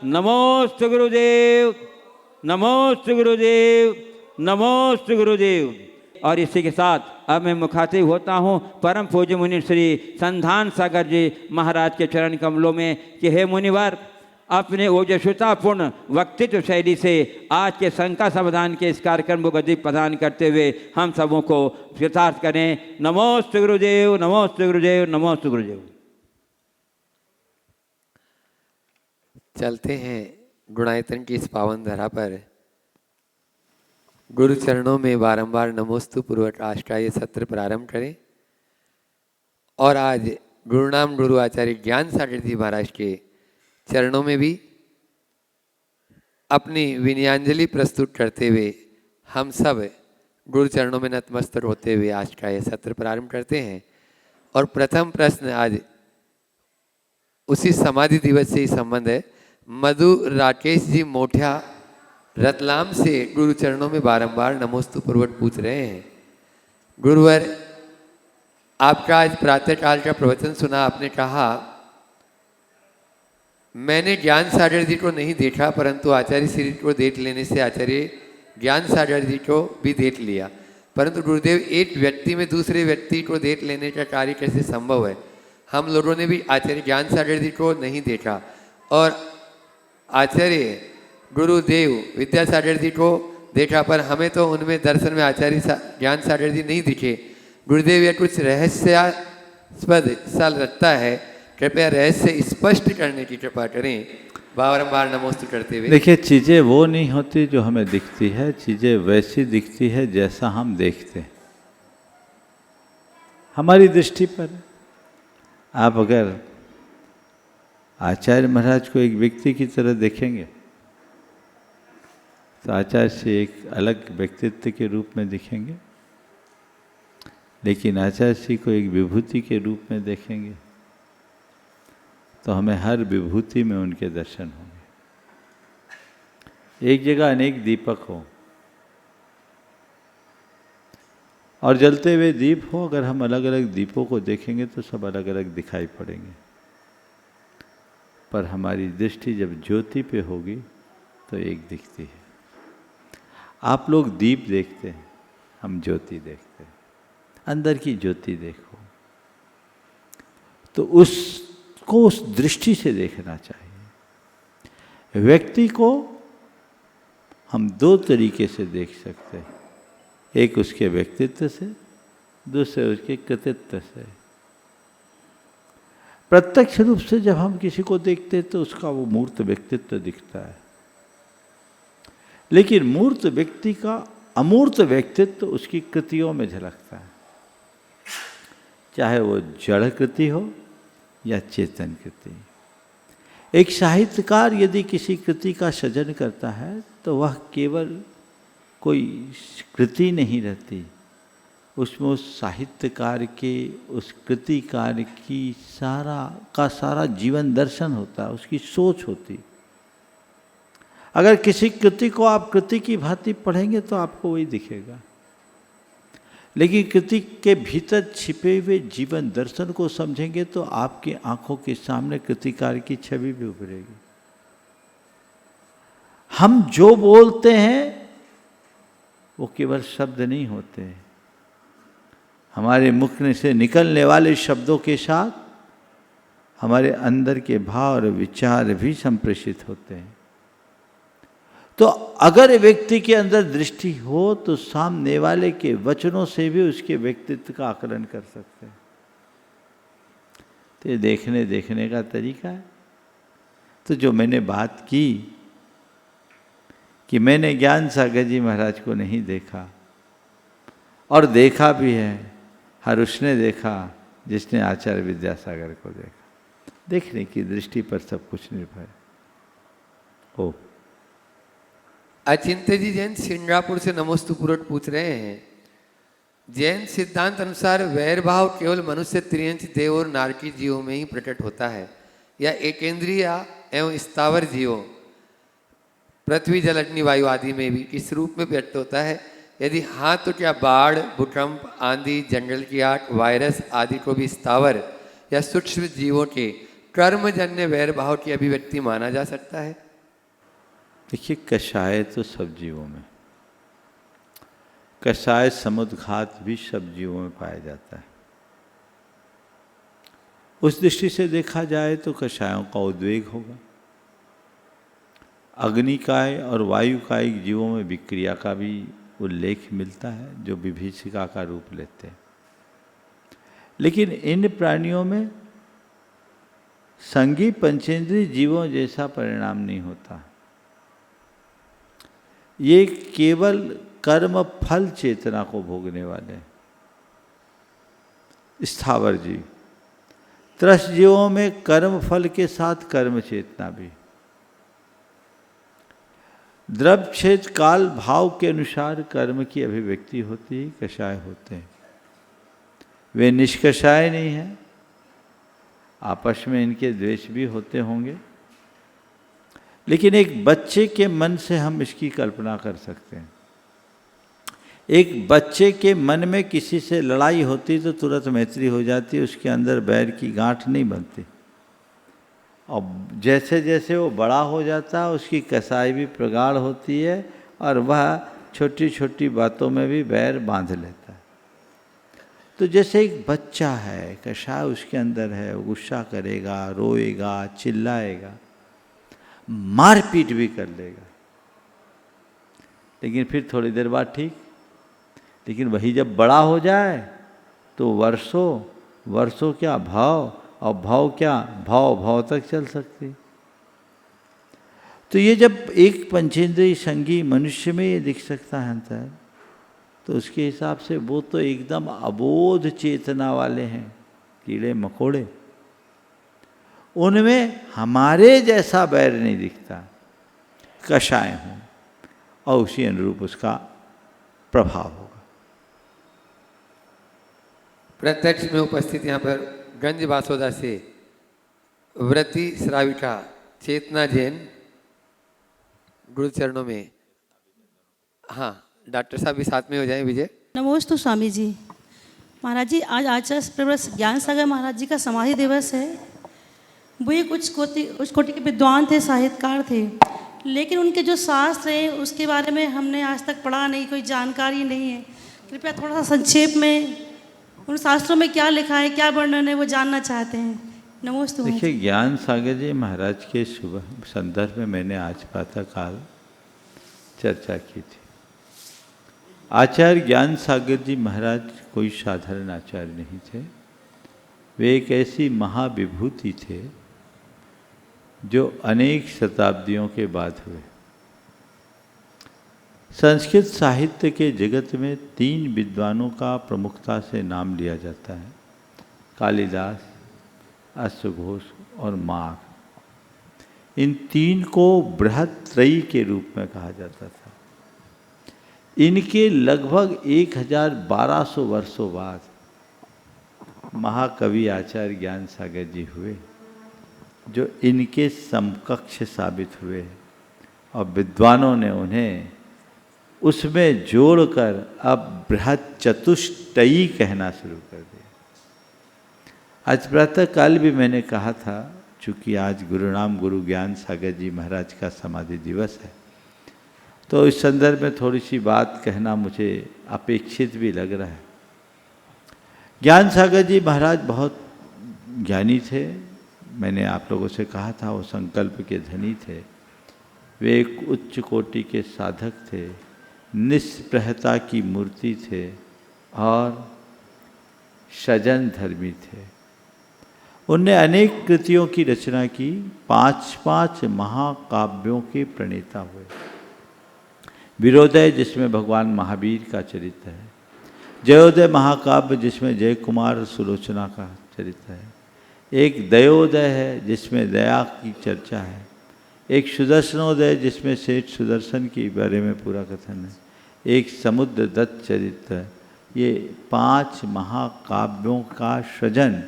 नमोस्तु गुरुदेव, नमोस्तु गुरुदेव, नमोस्तु गुरुदेव। और इसी के साथ अब मैं मुखातिब होता हूँ परम पूज्य मुनि श्री संधान सागर जी महाराज के चरण कमलों में कि हे मुनिवर, अपने ओजस्वितापूर्ण वक्तित्व शैली से आज के शंका समाधान के इस कार्यक्रम को गति प्रदान करते हुए हम सबों को कृतार्थ करें। नमोस्तु गुरुदेव, नमोस्तु गुरुदेव, नमोस्तु गुरुदेव। चलते हैं गुणायतन की इस पावन धरा पर गुरु चरणों में बारंबार नमोस्तु पूर्वक अष्टाई सत्र प्रारंभ करें। और आज गुरुनाम गुरु आचार्य ज्ञान सागर जी महाराज के चरणों में भी अपनी विनयांजलि प्रस्तुत करते हुए हम सब गुरु चरणों में नतमस्तक होते हुए आज का यह सत्र प्रारंभ करते हैं। और प्रथम प्रश्न आज उसी समाधि दिवस से ही संबंध है। मधु राकेश जी मोठिया रतलाम से गुरु चरणों में बारंबार नमोस्तु पूर्वक पूछ रहे हैं। गुरुवर, आपका आज प्रातःकाल का प्रवचन सुना, आपने कहा मैंने ज्ञान सागर जी को नहीं देखा परंतु आचार्य श्री को देख लेने से आचार्य ज्ञान सागर जी को भी देख लिया। परंतु गुरुदेव, एक व्यक्ति में दूसरे व्यक्ति को देख लेने का कार्य कैसे संभव है? हम लोगों ने भी आचार्य ज्ञान सागर जी को नहीं देखा और आचार्य गुरुदेव विद्यासागर जी को देखा, पर हमें तो उनमें दर्शन में आचार्य ज्ञान सागर जी नहीं दिखे। गुरुदेव, यह कुछ रहस्यास्पद सा लगता है, कृपया रहस्य स्पष्ट करने की कृपा करें। बारंबार नमोस्तु करते हुए। देखिए, चीज़ें वो नहीं होती जो हमें दिखती है, चीज़ें वैसी दिखती है जैसा हम देखते हैं, हमारी दृष्टि पर। आप अगर आचार्य महाराज को एक व्यक्ति की तरह देखेंगे तो आचार्य से एक अलग व्यक्तित्व के रूप में दिखेंगे, लेकिन आचार्य श्री को एक विभूति के रूप में देखेंगे तो हमें हर विभूति में उनके दर्शन होंगे। एक जगह अनेक दीपक हो और जलते हुए दीप हो, अगर हम अलग अलग दीपों को देखेंगे तो सब अलग अलग दिखाई पड़ेंगे, पर हमारी दृष्टि जब ज्योति पे होगी तो एक दिखती है। आप लोग दीप देखते हैं, हम ज्योति देखते हैं। अंदर की ज्योति देखो तो उसको उस दृष्टि से देखना चाहिए। व्यक्ति को हम दो तरीके से देख सकते हैं, एक उसके व्यक्तित्व से, दूसरे उसके कृतित्व से। प्रत्यक्ष रूप से जब हम किसी को देखते हैं तो उसका वो मूर्त व्यक्तित्व दिखता है, लेकिन मूर्त व्यक्ति का अमूर्त व्यक्तित्व उसकी कृतियों में झलकता है, चाहे वो जड़ कृति हो या चेतन कृति। एक साहित्यकार यदि किसी कृति का सृजन करता है तो वह केवल कोई कृति नहीं रहती, उसमें उस साहित्यकार के, उस कृतिकार की सारा जीवन दर्शन होता है, उसकी सोच होती। अगर किसी कृति को आप कृति की भांति पढ़ेंगे तो आपको वही दिखेगा, लेकिन कृति के भीतर छिपे हुए जीवन दर्शन को समझेंगे तो आपकी आंखों के सामने कृतिकार की छवि भी उभरेगी। हम जो बोलते हैं वो केवल शब्द नहीं होते हैं, हमारे मुख से निकलने वाले शब्दों के साथ हमारे अंदर के भाव और विचार भी संप्रेषित होते हैं। तो अगर व्यक्ति के अंदर दृष्टि हो तो सामने वाले के वचनों से भी उसके व्यक्तित्व का आकलन कर सकते हैं। तो ये देखने का तरीका है। तो जो मैंने बात की कि मैंने ज्ञान सागर जी महाराज को नहीं देखा और देखा भी है, हर उसने देखा जिसने आचार्य विद्यासागर को देखा। देखने की दृष्टि पर सब कुछ निर्भर है। ओ अचिंत्य जी जैन सिंगापुर से नमोस्तु पूर्वक पूछ रहे हैं, जैन सिद्धांत अनुसार वैर भाव केवल मनुष्य, त्रियंश, देव और नारकी जीवों में ही प्रकट होता है या एकेंद्रीय एवं स्थावर जीवों पृथ्वी, जल, अग्नि, वायु आदि में भी किस रूप में व्यक्त होता है? यदि हाँ तो क्या बाढ़, भूकंप, आंधी, जंगल की आग, वायरस आदि को भी स्थावर या सूक्ष्म जीवों के कर्मजन्य वैर भाव की अभिव्यक्ति माना जा सकता है? देखिए, कषाय तो सब जीवों में, कषाय समुद्घात भी सब जीवों में पाया जाता है। उस दृष्टि से देखा जाए तो कषायों का उद्वेग होगा। अग्निकाय और वायुकाय जीवों में विक्रिया का भी उल्लेख मिलता है, जो विभीषिका का रूप लेते हैं। लेकिन इन प्राणियों में संगी पंचेंद्रिय जीवों जैसा परिणाम नहीं होता। ये केवल कर्म फल चेतना को भोगने वाले स्थावर जीव। त्रस्त जीवों में कर्म फल के साथ कर्म चेतना भी। द्रव्य क्षेत्र काल भाव के अनुसार कर्म की अभिव्यक्ति होती है, कषाय होते हैं। वे निष्कषाय नहीं हैं, आपस में इनके द्वेष भी होते होंगे, लेकिन एक बच्चे के मन से हम इसकी कल्पना कर सकते हैं। एक बच्चे के मन में किसी से लड़ाई होती तो तुरंत मैत्री हो जाती, उसके अंदर बैर की गांठ नहीं बनती। और जैसे जैसे वो बड़ा हो जाता है उसकी कसाई भी प्रगाढ़ होती है और वह छोटी छोटी बातों में भी बैर बांध लेता है। तो जैसे एक बच्चा है, कषाय उसके अंदर है, वो गुस्सा करेगा, रोएगा, चिल्लाएगा, मारपीट भी कर लेगा, लेकिन फिर थोड़ी देर बाद ठीक। लेकिन वही जब बड़ा हो जाए तो वर्षों क्या भाव, और भाव क्या भाव तक चल सकती। तो ये जब एक पंचेंद्रिय संगी मनुष्य में ये दिख सकता है अंतर, तो उसके हिसाब से वो तो एकदम अबोध चेतना वाले हैं, कीड़े मकोड़े। उनमें हमारे जैसा बैर नहीं दिखता, कषाय हों, और उसी अनुरूप उसका प्रभाव होगा। प्रत्यक्ष में उपस्थित यहाँ पर गंज बासोदा से व्रती श्राविका चेतना जैन गुरु चरणों में। हाँ, डॉक्टर साहब भी साथ में हो जाएं। विजय नमोस्तु स्वामी जी। महाराज जी, आज आचार्य प्रवृत्त ज्ञान सागर महाराज जी का समाधि दिवस है। वो एक उच्च कोटि के विद्वान थे, साहित्यकार थे, लेकिन उनके जो शास्त्र हैं उसके बारे में हमने आज तक पढ़ा नहीं, कोई जानकारी नहीं है। कृपया थोड़ा सा संक्षेप में उन शास्त्रों में क्या लिखा है, क्या वर्णन है, वो जानना चाहते हैं। नमोस्तु। देखिए, ज्ञान सागर जी महाराज के शुभ संदर्भ में मैंने आज प्रातःकाल चर्चा की थी। आचार्य ज्ञान सागर जी महाराज कोई साधारण आचार्य नहीं थे। वे एक ऐसी महाविभूति थे जो अनेक शताब्दियों के बाद हुए। संस्कृत साहित्य के जगत में 3 विद्वानों का प्रमुखता से नाम लिया जाता है, कालिदास, अश्वघोष और माघ। इन 3 को बृहत्त्रयी के रूप में कहा जाता था। इनके लगभग 1200 वर्षों बाद महाकवि आचार्य ज्ञान सागर जी हुए, जो इनके समकक्ष साबित हुए, और विद्वानों ने उन्हें उसमें जोड़कर अब बृहत चतुष्टयी कहना शुरू कर दिया। आज प्रातः काल भी मैंने कहा था, चूँकि आज गुरुनाम गुरु ज्ञान सागर जी महाराज का समाधि दिवस है, तो इस संदर्भ में थोड़ी सी बात कहना मुझे अपेक्षित भी लग रहा है। ज्ञान सागर जी महाराज बहुत ज्ञानी थे। मैंने आप लोगों से कहा था वो संकल्प के धनी थे। वे एक उच्च कोटि के साधक थे, निष्प्रहता की मूर्ति थे और सजन धर्मी थे। उनने अनेक कृतियों की रचना की, 5 महाकाव्यों के प्रणेता हुए। वीरोदय जिसमें भगवान महावीर का चरित्र है, जयोदय महाकाव्य जिसमें जय कुमार सुलोचना का चरित्र है, एक दयोदय है जिसमें दया की चर्चा है, एक सुदर्शनोदय जिसमें सेठ सुदर्शन के बारे में पूरा कथन है, एक समुद्र दत्त चरित्र है। ये 5 महाकाव्यों का सृजन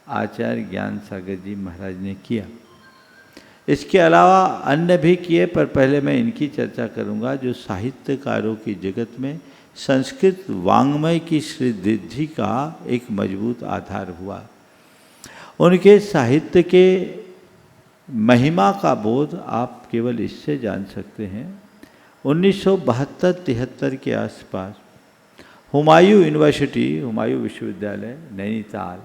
आचार्य ज्ञान सागर जी महाराज ने किया। इसके अलावा अन्य भी किए, पर पहले मैं इनकी चर्चा करूंगा जो साहित्यकारों की जगत में संस्कृत वाङ्मय की श्रीवृद्धि का एक मजबूत आधार हुआ। उनके साहित्य के महिमा का बोध आप केवल इससे जान सकते हैं। 1972-73 के आसपास हुमायूं यूनिवर्सिटी, हुमायूं विश्वविद्यालय नैनीताल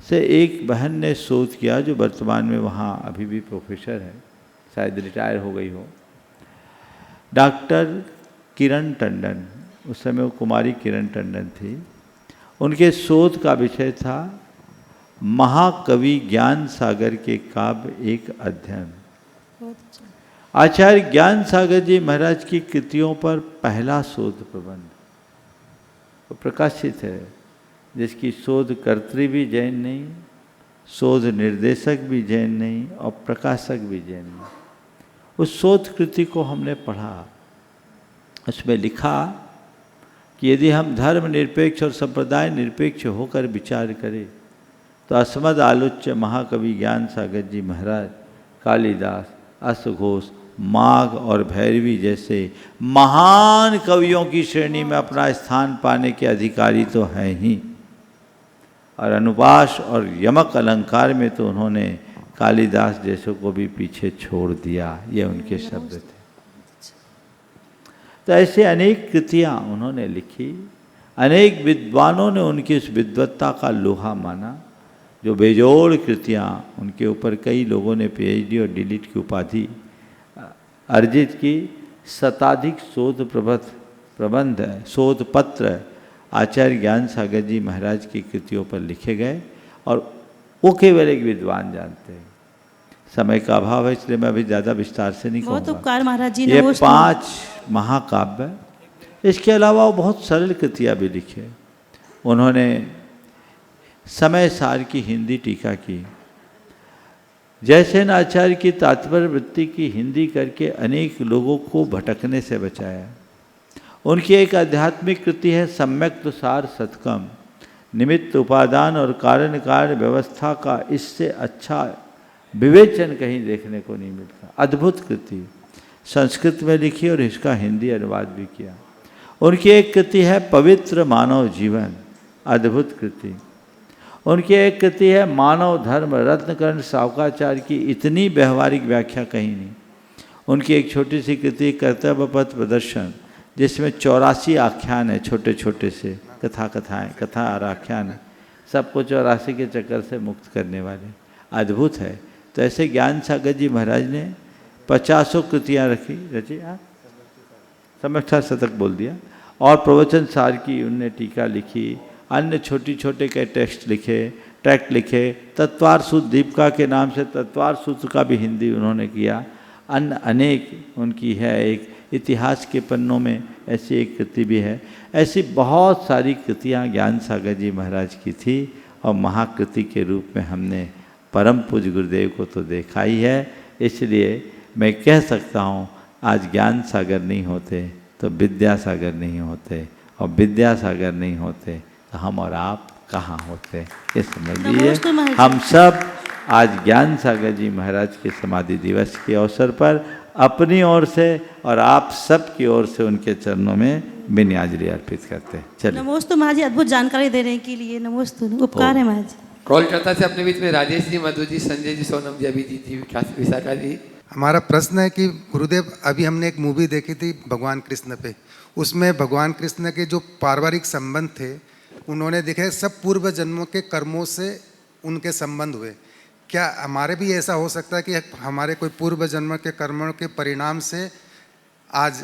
से एक बहन ने शोध किया, जो वर्तमान में वहाँ अभी भी प्रोफेसर है, शायद रिटायर हो गई हो, डॉक्टर किरण टंडन। उस समय वो कुमारी किरण टंडन थी। उनके शोध का विषय था महाकवि ज्ञान सागर के काव्य एक अध्ययन। बहुत अच्छा। आचार्य ज्ञान सागर जी महाराज की कृतियों पर पहला शोध प्रबंध तो प्रकाशित है, जिसकी शोधकर्त्री भी जैन नहीं, शोध निर्देशक भी जैन नहीं और प्रकाशक भी जैन नहीं। उस शोध कृति को हमने पढ़ा। उसमें लिखा कि यदि हम धर्म निरपेक्ष और संप्रदाय निरपेक्ष होकर विचार करें तो अस्मद आलोच्य महाकवि ज्ञान सागर जी महाराज, कालिदास, अश्वघोष, माघ और भैरवी जैसे महान कवियों की श्रेणी में अपना स्थान पाने के अधिकारी तो हैं ही, और अनुपाश और यमक अलंकार में तो उन्होंने कालिदास जैसों को भी पीछे छोड़ दिया। ये उनके शब्द थे। तो ऐसे अनेक कृतियाँ उन्होंने लिखी। अनेक विद्वानों ने उनकी उस विद्वत्ता का लोहा माना। जो बेजोड़ कृतियाँ उनके ऊपर कई लोगों ने पीएचडी और डीलिट की उपाधि अर्जित की। शताधिक शोध प्रबंध शोध पत्र आचार्य ज्ञान सागर जी महाराज की कृतियों पर लिखे गए, और वो केवल एक विद्वान जानते हैं। समय का अभाव है, इसलिए मैं अभी ज़्यादा विस्तार से नहीं बहुत कहूँगा। उपकार महाराज जी। ये 5 महाकाव्य। इसके अलावा वो बहुत सरल कृतियाँ भी लिखे। उन्होंने समय सार की हिंदी टीका की। जयसेन आचार्य की तात्पर्य वृत्ति की हिंदी करके अनेक लोगों को भटकने से बचाया। उनकी एक आध्यात्मिक कृति है सम्यक तुषार सतकम। निमित्त उपादान और कारण कार्य व्यवस्था का इससे अच्छा विवेचन कहीं देखने को नहीं मिलता। अद्भुत कृति, संस्कृत में लिखी और इसका हिंदी अनुवाद भी किया। उनकी एक कृति है पवित्र मानव जीवन, अद्भुत कृति। उनकी एक कृति है मानव धर्म, रत्नकर्ण सावकाचार्य की इतनी व्यवहारिक व्याख्या कहीं नहीं। उनकी एक छोटी सी कृति कर्तव्य पथ प्रदर्शन, जिसमें 84 आख्यान है, छोटे छोटे से कथा और आख्यान है, सबको 84 के चक्कर से मुक्त करने वाले, अद्भुत है। तो ऐसे ज्ञान सागर जी महाराज ने 50 कृतियाँ रची, सम्यक शतक बोल दिया, और प्रवचन सार की उनने टीका लिखी। अन्य छोटी छोटे के ट्रैक्ट लिखे। तत्वार सूत्र दीपिका के नाम से तत्वार सूत्र का भी हिंदी उन्होंने किया। अन्य अनेक उनकी है। एक इतिहास के पन्नों में ऐसी एक कृति भी है। ऐसी बहुत सारी कृतियाँ ज्ञान सागर जी महाराज की थी, और महाकृति के रूप में हमने परम पूज्य गुरुदेव को तो देखा ही है। इसलिए मैं कह सकता हूँ, आज ज्ञान सागर नहीं होते तो विद्यासागर नहीं होते, और विद्यासागर नहीं होते तो हम और आप कहाँ होते। ये समझ लीजिए, हम सब आज ज्ञान सागर जी महाराज के समाधि दिवस के अवसर पर अपनी ओर से और आप सब की ओर से उनके चरणों में बिन्याजली अर्पित करते हैं। चलिए। नमोस्तु महाराज जी, अद्भुत जानकारी देने के लिए नमोस्तु, उपकार है महाराज जी। कोलकाता से अपने बीच में राजेश जी, मधु जी, संजय जी, सोनम जी, अभिजीत जी, विशाखा जी। हमारा प्रश्न है कि गुरुदेव, अभी हमने एक मूवी देखी थी भगवान कृष्ण पे, उसमें भगवान कृष्ण के जो पारिवारिक संबंध थे उन्होंने देखे सब पूर्व जन्मों के कर्मों से उनके संबंध हुए। क्या हमारे भी ऐसा हो सकता है कि हमारे कोई पूर्व जन्म के कर्मों के परिणाम से आज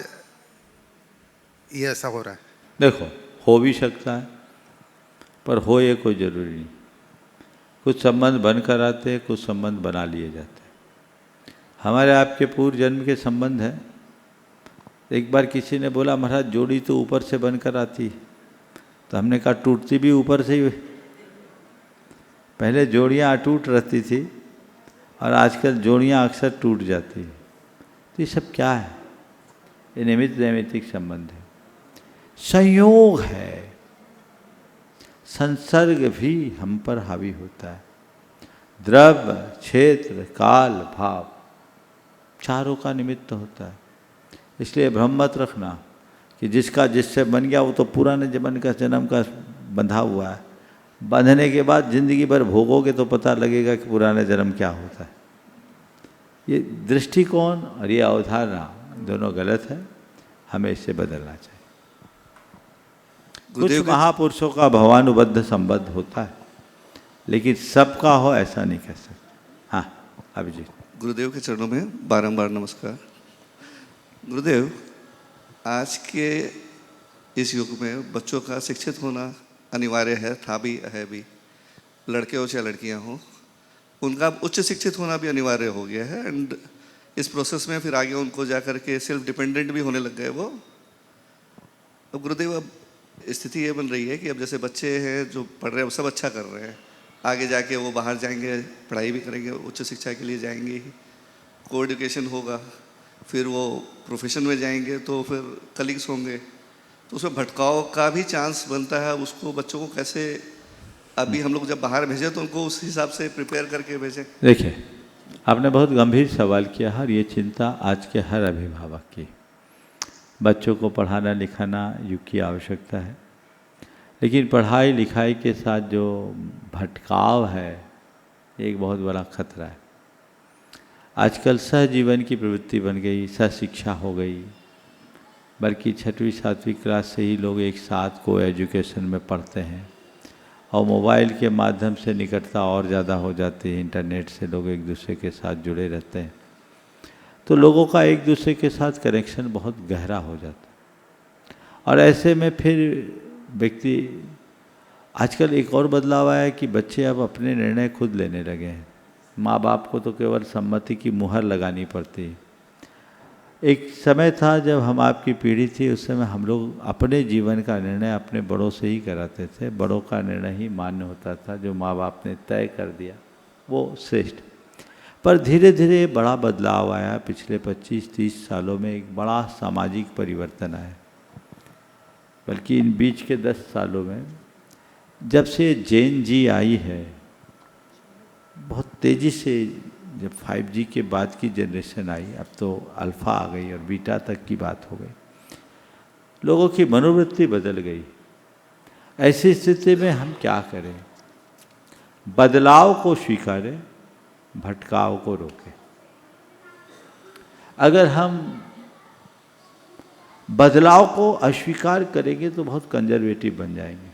ये ऐसा हो रहा है? देखो, हो भी सकता है, पर हो ये कोई ज़रूरी नहीं। कुछ संबंध बनकर आते हैं, कुछ संबंध बना लिए जाते हैं। हमारे आपके पूर्व जन्म के संबंध हैं। एक बार किसी ने बोला, महाराज जोड़ी तो ऊपर से बनकर आती है। तो हमने कहा टूटती भी ऊपर से ही। पहले जोड़ियाँ अटूट रहती थी और आजकल जोड़ियाँ अक्सर टूट जाती है। तो ये सब क्या है? ये निमित्त नैमित्तिक संबंध है, संयोग है। संसर्ग भी हम पर हावी होता है। द्रव्य, क्षेत्र, काल, भाव चारों का निमित्त होता है। इसलिए भ्रम मत रखना कि जिसका जिससे बन गया वो तो पुराने जन्म का जन्म का बंधा हुआ है। बंधने के बाद जिंदगी भर भोगोगे तो पता लगेगा कि पुराने जन्म क्या होता है। ये दृष्टिकोण और ये अवधारणा दोनों गलत है, हमें इसे बदलना चाहिए। कुछ महापुरुषों का भवानुबद्ध संबंध होता है, लेकिन सबका हो ऐसा नहीं कह सकते। हाँ अभिजीत। गुरुदेव के चरणों में बारंबार नमस्कार। गुरुदेव, आज के इस युग में बच्चों का शिक्षित होना अनिवार्य है, था भी, है भी, लड़के हो चाहे लड़कियां हो, उनका उच्च शिक्षित होना भी अनिवार्य हो गया है। एंड इस प्रोसेस में फिर आगे उनको जा कर के सेल्फ डिपेंडेंट भी होने लग गए वो। अब गुरुदेव, अब स्थिति ये बन रही है कि अब जैसे बच्चे हैं जो पढ़ रहे हैं, वो सब अच्छा कर रहे हैं, आगे जाके वो बाहर जाएंगे, पढ़ाई भी करेंगे, उच्च शिक्षा के लिए जाएंगे ही, को एजुकेशन होगा, फिर वो प्रोफेशन में जाएंगे तो फिर कलीग्स होंगे, तो उसमें भटकाव का भी चांस बनता है। उसको बच्चों को कैसे, अभी हम लोग जब बाहर भेजें तो उनको उस हिसाब से प्रिपेयर करके भेजें। देखिए, आपने बहुत गंभीर सवाल किया है, ये चिंता आज के हर अभिभावक की। बच्चों को पढ़ाना लिखाना युग की आवश्यकता है, लेकिन पढ़ाई लिखाई के साथ जो भटकाव है एक बहुत बड़ा खतरा है। आजकल सहजीवन की प्रवृत्ति बन गई, सहशिक्षा हो गई, बल्कि 6वीं 7वीं क्लास से ही लोग एक साथ को एजुकेशन में पढ़ते हैं और मोबाइल के माध्यम से निकटता और ज़्यादा हो जाती है। इंटरनेट से लोग एक दूसरे के साथ जुड़े रहते हैं, तो लोगों का एक दूसरे के साथ कनेक्शन बहुत गहरा हो जाता है। और ऐसे में फिर व्यक्ति, आजकल एक और बदलाव आया है कि बच्चे अब अपने निर्णय खुद लेने लगे हैं। माँ बाप को तो केवल सम्मति की मुहर लगानी पड़ती है। एक समय था जब हम आपकी पीढ़ी थी, उस समय हम लोग अपने जीवन का निर्णय अपने बड़ों से ही कराते थे। बड़ों का निर्णय ही मान्य होता था, जो माँ बाप ने तय कर दिया वो श्रेष्ठ। पर धीरे धीरे बड़ा बदलाव आया। पिछले 25-30 सालों में एक बड़ा सामाजिक परिवर्तन आया, बल्कि इन बीच के 10 सालों में जब से जेन जी आई है, बहुत तेज़ी से, जब 5G के बाद की जनरेशन आई, अब तो अल्फ़ा आ गई और बीटा तक की बात हो गई, लोगों की मनोवृत्ति बदल गई। ऐसी स्थिति में हम क्या करें? बदलाव को स्वीकारें, भटकाव को रोकें। अगर हम बदलाव को अस्वीकार करेंगे तो बहुत कंजर्वेटिव बन जाएंगे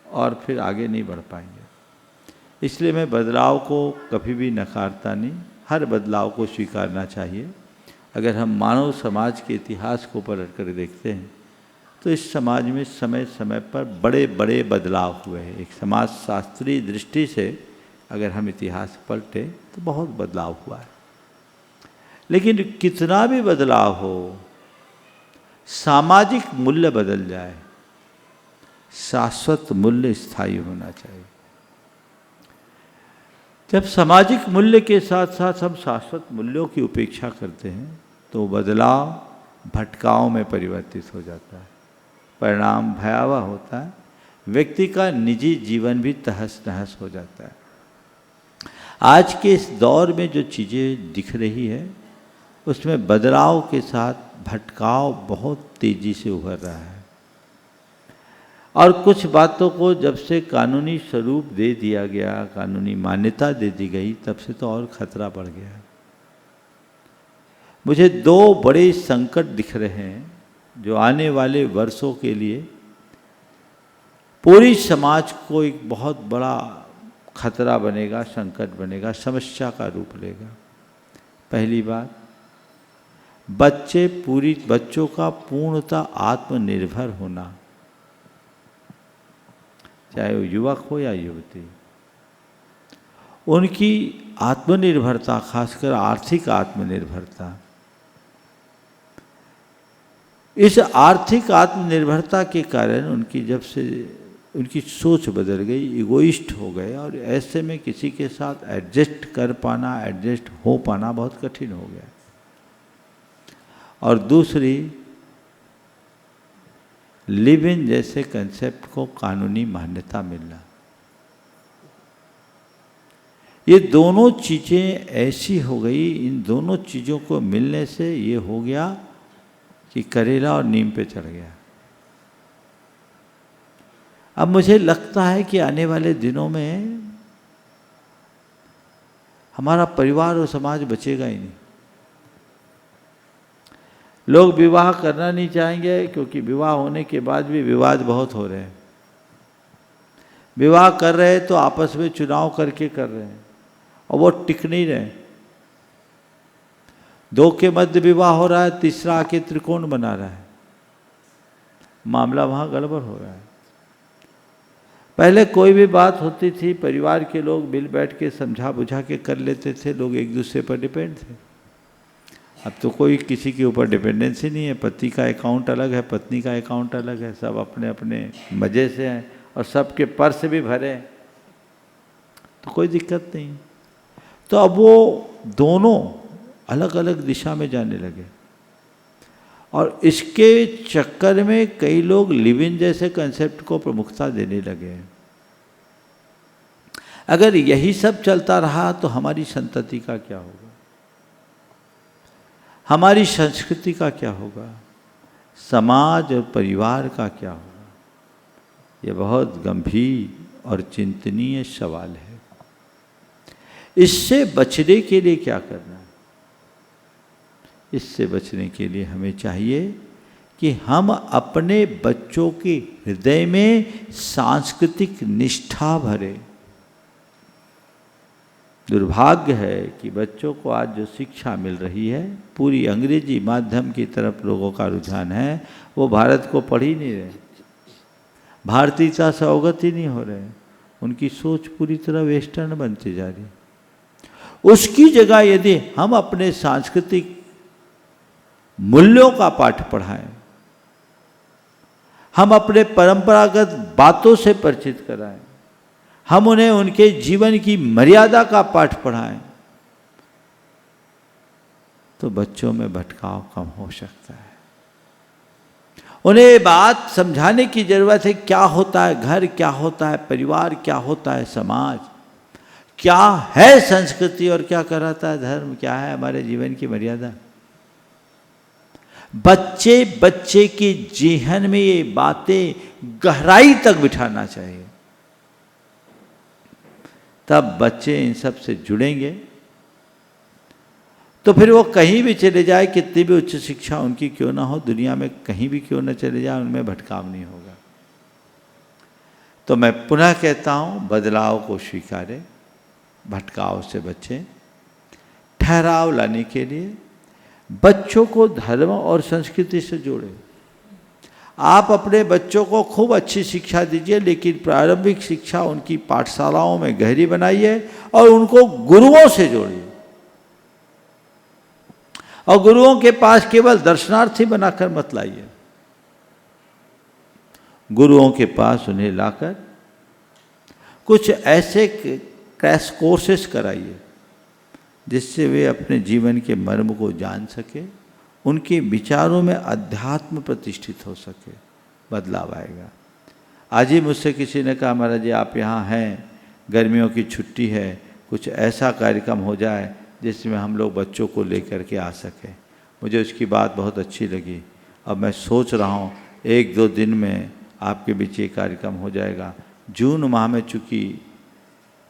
और फिर आगे नहीं बढ़ पाएंगे। इसलिए मैं बदलाव को कभी भी नकारता नहीं, हर बदलाव को स्वीकारना चाहिए। अगर हम मानव समाज के इतिहास को पलट कर देखते हैं तो इस समाज में समय समय पर बड़े बड़े बदलाव हुए हैं। एक समाजशास्त्री दृष्टि से अगर हम इतिहास पलटें तो बहुत बदलाव हुआ है। लेकिन कितना भी बदलाव हो, सामाजिक मूल्य बदल जाए, शाश्वत मूल्य स्थायी होना चाहिए। जब सामाजिक मूल्य के साथ साथ हम शाश्वत मूल्यों की उपेक्षा करते हैं तो बदलाव भटकाव में परिवर्तित हो जाता है। परिणाम भयावह होता है, व्यक्ति का निजी जीवन भी तहस नहस हो जाता है। आज के इस दौर में जो चीज़ें दिख रही है उसमें बदलाव के साथ भटकाव बहुत तेज़ी से उभर रहा है। और कुछ बातों को जब से कानूनी स्वरूप दे दिया गया, कानूनी मान्यता दे दी गई, तब से तो और खतरा बढ़ गया। मुझे 2 बड़े संकट दिख रहे हैं जो आने वाले वर्षों के लिए पूरी समाज को एक बहुत बड़ा खतरा बनेगा, संकट बनेगा, समस्या का रूप लेगा। पहली बात, बच्चों का पूर्णतः आत्मनिर्भर होना, चाहे वो युवक हो या युवती, उनकी आत्मनिर्भरता, खासकर आर्थिक आत्मनिर्भरता। इस आर्थिक आत्मनिर्भरता के कारण उनकी सोच बदल गई, इगोइस्ट हो गए और ऐसे में किसी के साथ एडजस्ट कर पाना, एडजस्ट हो पाना बहुत कठिन हो गया। और दूसरी, लिव इन जैसे कंसेप्ट को कानूनी मान्यता मिलना। ये दोनों चीज़ें ऐसी हो गई, इन दोनों चीज़ों को मिलने से ये हो गया कि करेला और नीम पे चढ़ गया। अब मुझे लगता है कि आने वाले दिनों में हमारा परिवार और समाज बचेगा ही नहीं। लोग विवाह करना नहीं चाहेंगे क्योंकि विवाह होने के बाद भी विवाद बहुत हो रहे हैं। विवाह कर रहे हैं तो आपस में चुनाव करके कर रहे हैं और वो टिक नहीं रहे। दो के मध्य विवाह हो रहा है, तीसरा आके त्रिकोण बना रहा है, मामला वहाँ गड़बड़ हो रहा है। पहले कोई भी बात होती थी परिवार के लोग मिल बैठ के समझा बुझा के कर लेते थे, लोग एक दूसरे पर डिपेंड थे। अब तो कोई किसी के ऊपर डिपेंडेंसी नहीं है। पति का अकाउंट अलग है, पत्नी का अकाउंट अलग है, सब अपने अपने मज़े से हैं और सबके पर्स भी भरे, तो कोई दिक्कत नहीं। तो अब वो दोनों अलग अलग दिशा में जाने लगे और इसके चक्कर में कई लोग लिव इन जैसे कंसेप्ट को प्रमुखता देने लगे। अगर यही सब चलता रहा तो हमारी संतति का क्या होगा, हमारी संस्कृति का क्या होगा, समाज और परिवार का क्या होगा? ये बहुत गंभीर और चिंतनीय सवाल है। इससे बचने के लिए क्या करना है? इससे बचने के लिए हमें चाहिए कि हम अपने बच्चों के हृदय में सांस्कृतिक निष्ठा भरें। दुर्भाग्य है कि बच्चों को आज जो शिक्षा मिल रही है पूरी अंग्रेजी माध्यम की तरफ लोगों का रुझान है, वो भारत को पढ़ ही नहीं रहे, भारतीयता से अवगत ही नहीं हो रहे, उनकी सोच पूरी तरह वेस्टर्न बनती जा रही। उसकी जगह यदि हम अपने सांस्कृतिक मूल्यों का पाठ पढ़ाएं, हम अपने परंपरागत बातों से परिचित कराएं, हम उन्हें उनके जीवन की मर्यादा का पाठ पढ़ाएं, तो बच्चों में भटकाव कम हो सकता है। उन्हें ये बात समझाने की जरूरत है क्या होता है घर, क्या होता है परिवार, क्या होता है समाज, क्या है संस्कृति और क्या कराता है धर्म, क्या है हमारे जीवन की मर्यादा। बच्चे बच्चे के जेहन में ये बातें गहराई तक बिठाना चाहिए, तब बच्चे इन सब से जुड़ेंगे। तो फिर वो कहीं भी चले जाए, कितनी भी उच्च शिक्षा उनकी क्यों ना हो, दुनिया में कहीं भी क्यों ना चले जाए, उनमें भटकाव नहीं होगा। तो मैं पुनः कहता हूँ, बदलाव को स्वीकारें, भटकाव से बचें। ठहराव लाने के लिए बच्चों को धर्म और संस्कृति से जोड़ें। आप अपने बच्चों को खूब अच्छी शिक्षा दीजिए, लेकिन प्रारंभिक शिक्षा उनकी पाठशालाओं में गहरी बनाइए और उनको गुरुओं से जोड़िए। और गुरुओं के पास केवल दर्शनार्थी बनाकर मत लाइए, गुरुओं के पास उन्हें लाकर कुछ ऐसे क्रैश कोर्सेस कराइए जिससे वे अपने जीवन के मर्म को जान सके, उनके विचारों में अध्यात्म प्रतिष्ठित हो सके, बदलाव आएगा। आज ही मुझसे किसी ने कहा, महाराज जी आप यहाँ हैं, गर्मियों की छुट्टी है, कुछ ऐसा कार्यक्रम हो जाए जिसमें हम लोग बच्चों को लेकर के आ सकें। मुझे उसकी बात बहुत अच्छी लगी। अब मैं सोच रहा हूँ 1-2 दिन में आपके बीच ये कार्यक्रम हो जाएगा। जून माह में चूँकि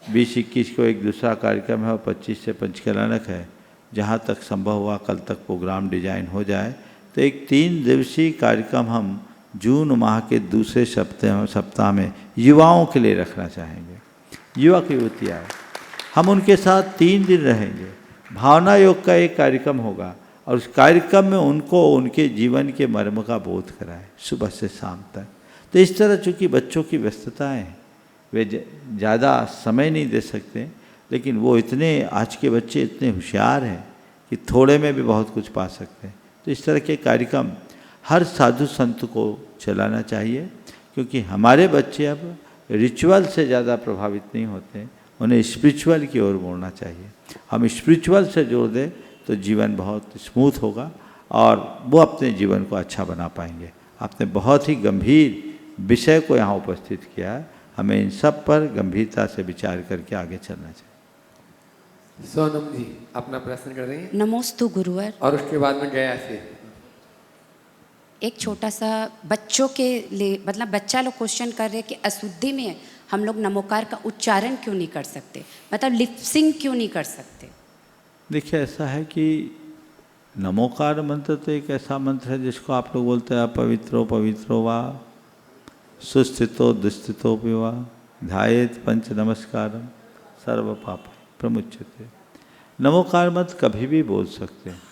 20-21 को एक दूसरा कार्यक्रम है और 25 से पंचकल्याणक है, जहाँ तक संभव हुआ कल तक प्रोग्राम डिजाइन हो जाए तो एक 3 दिवसीय कार्यक्रम हम जून माह के दूसरे सप्ताह में युवाओं के लिए रखना चाहेंगे। युवक युवतियाँ हम उनके साथ 3 दिन रहेंगे। भावना योग का एक कार्यक्रम होगा और उस कार्यक्रम में उनको उनके जीवन के मर्म का बोध कराए सुबह से शाम तक। तो इस तरह चूँकि बच्चों की व्यस्तताएँ हैं, वे ज़्यादा समय नहीं दे सकते, लेकिन वो इतने आज के बच्चे इतने होशियार हैं कि थोड़े में भी बहुत कुछ पा सकते हैं। तो इस तरह के कार्यक्रम हर साधु संत को चलाना चाहिए, क्योंकि हमारे बच्चे अब रिचुअल से ज़्यादा प्रभावित नहीं होते, उन्हें स्पिरिचुअल की ओर मोड़ना चाहिए। हम स्पिरिचुअल से जोड़ दें तो जीवन बहुत स्मूथ होगा और वो अपने जीवन को अच्छा बना पाएंगे। आपने बहुत ही गंभीर विषय को यहाँ उपस्थित किया है, हमें इन सब पर गंभीरता से विचार करके आगे चलना चाहिए। सोनम जी अपना प्रश्न कर रही हैं। नमोस्तु गुरुवर। और उसके बाद में जया से एक छोटा सा बच्चों के लिए, मतलब बच्चा लोग क्वेश्चन कर रहे हैं कि अशुद्धि में हम लोग नमोकार का उच्चारण क्यों नहीं कर सकते, मतलब लिपसिंग क्यों नहीं कर सकते? देखिए ऐसा है कि नमोकार मंत्र तो एक ऐसा मंत्र है जिसको आप लोग बोलते हैं अपवित्रो पवित्रो वा सुस्थितो दुस्थितो भी वा ध्यायेत पंच नमस्कारम सर्व पाप प्रमुच्यते। नमोकार मंत्र कभी भी बोल सकते हैं,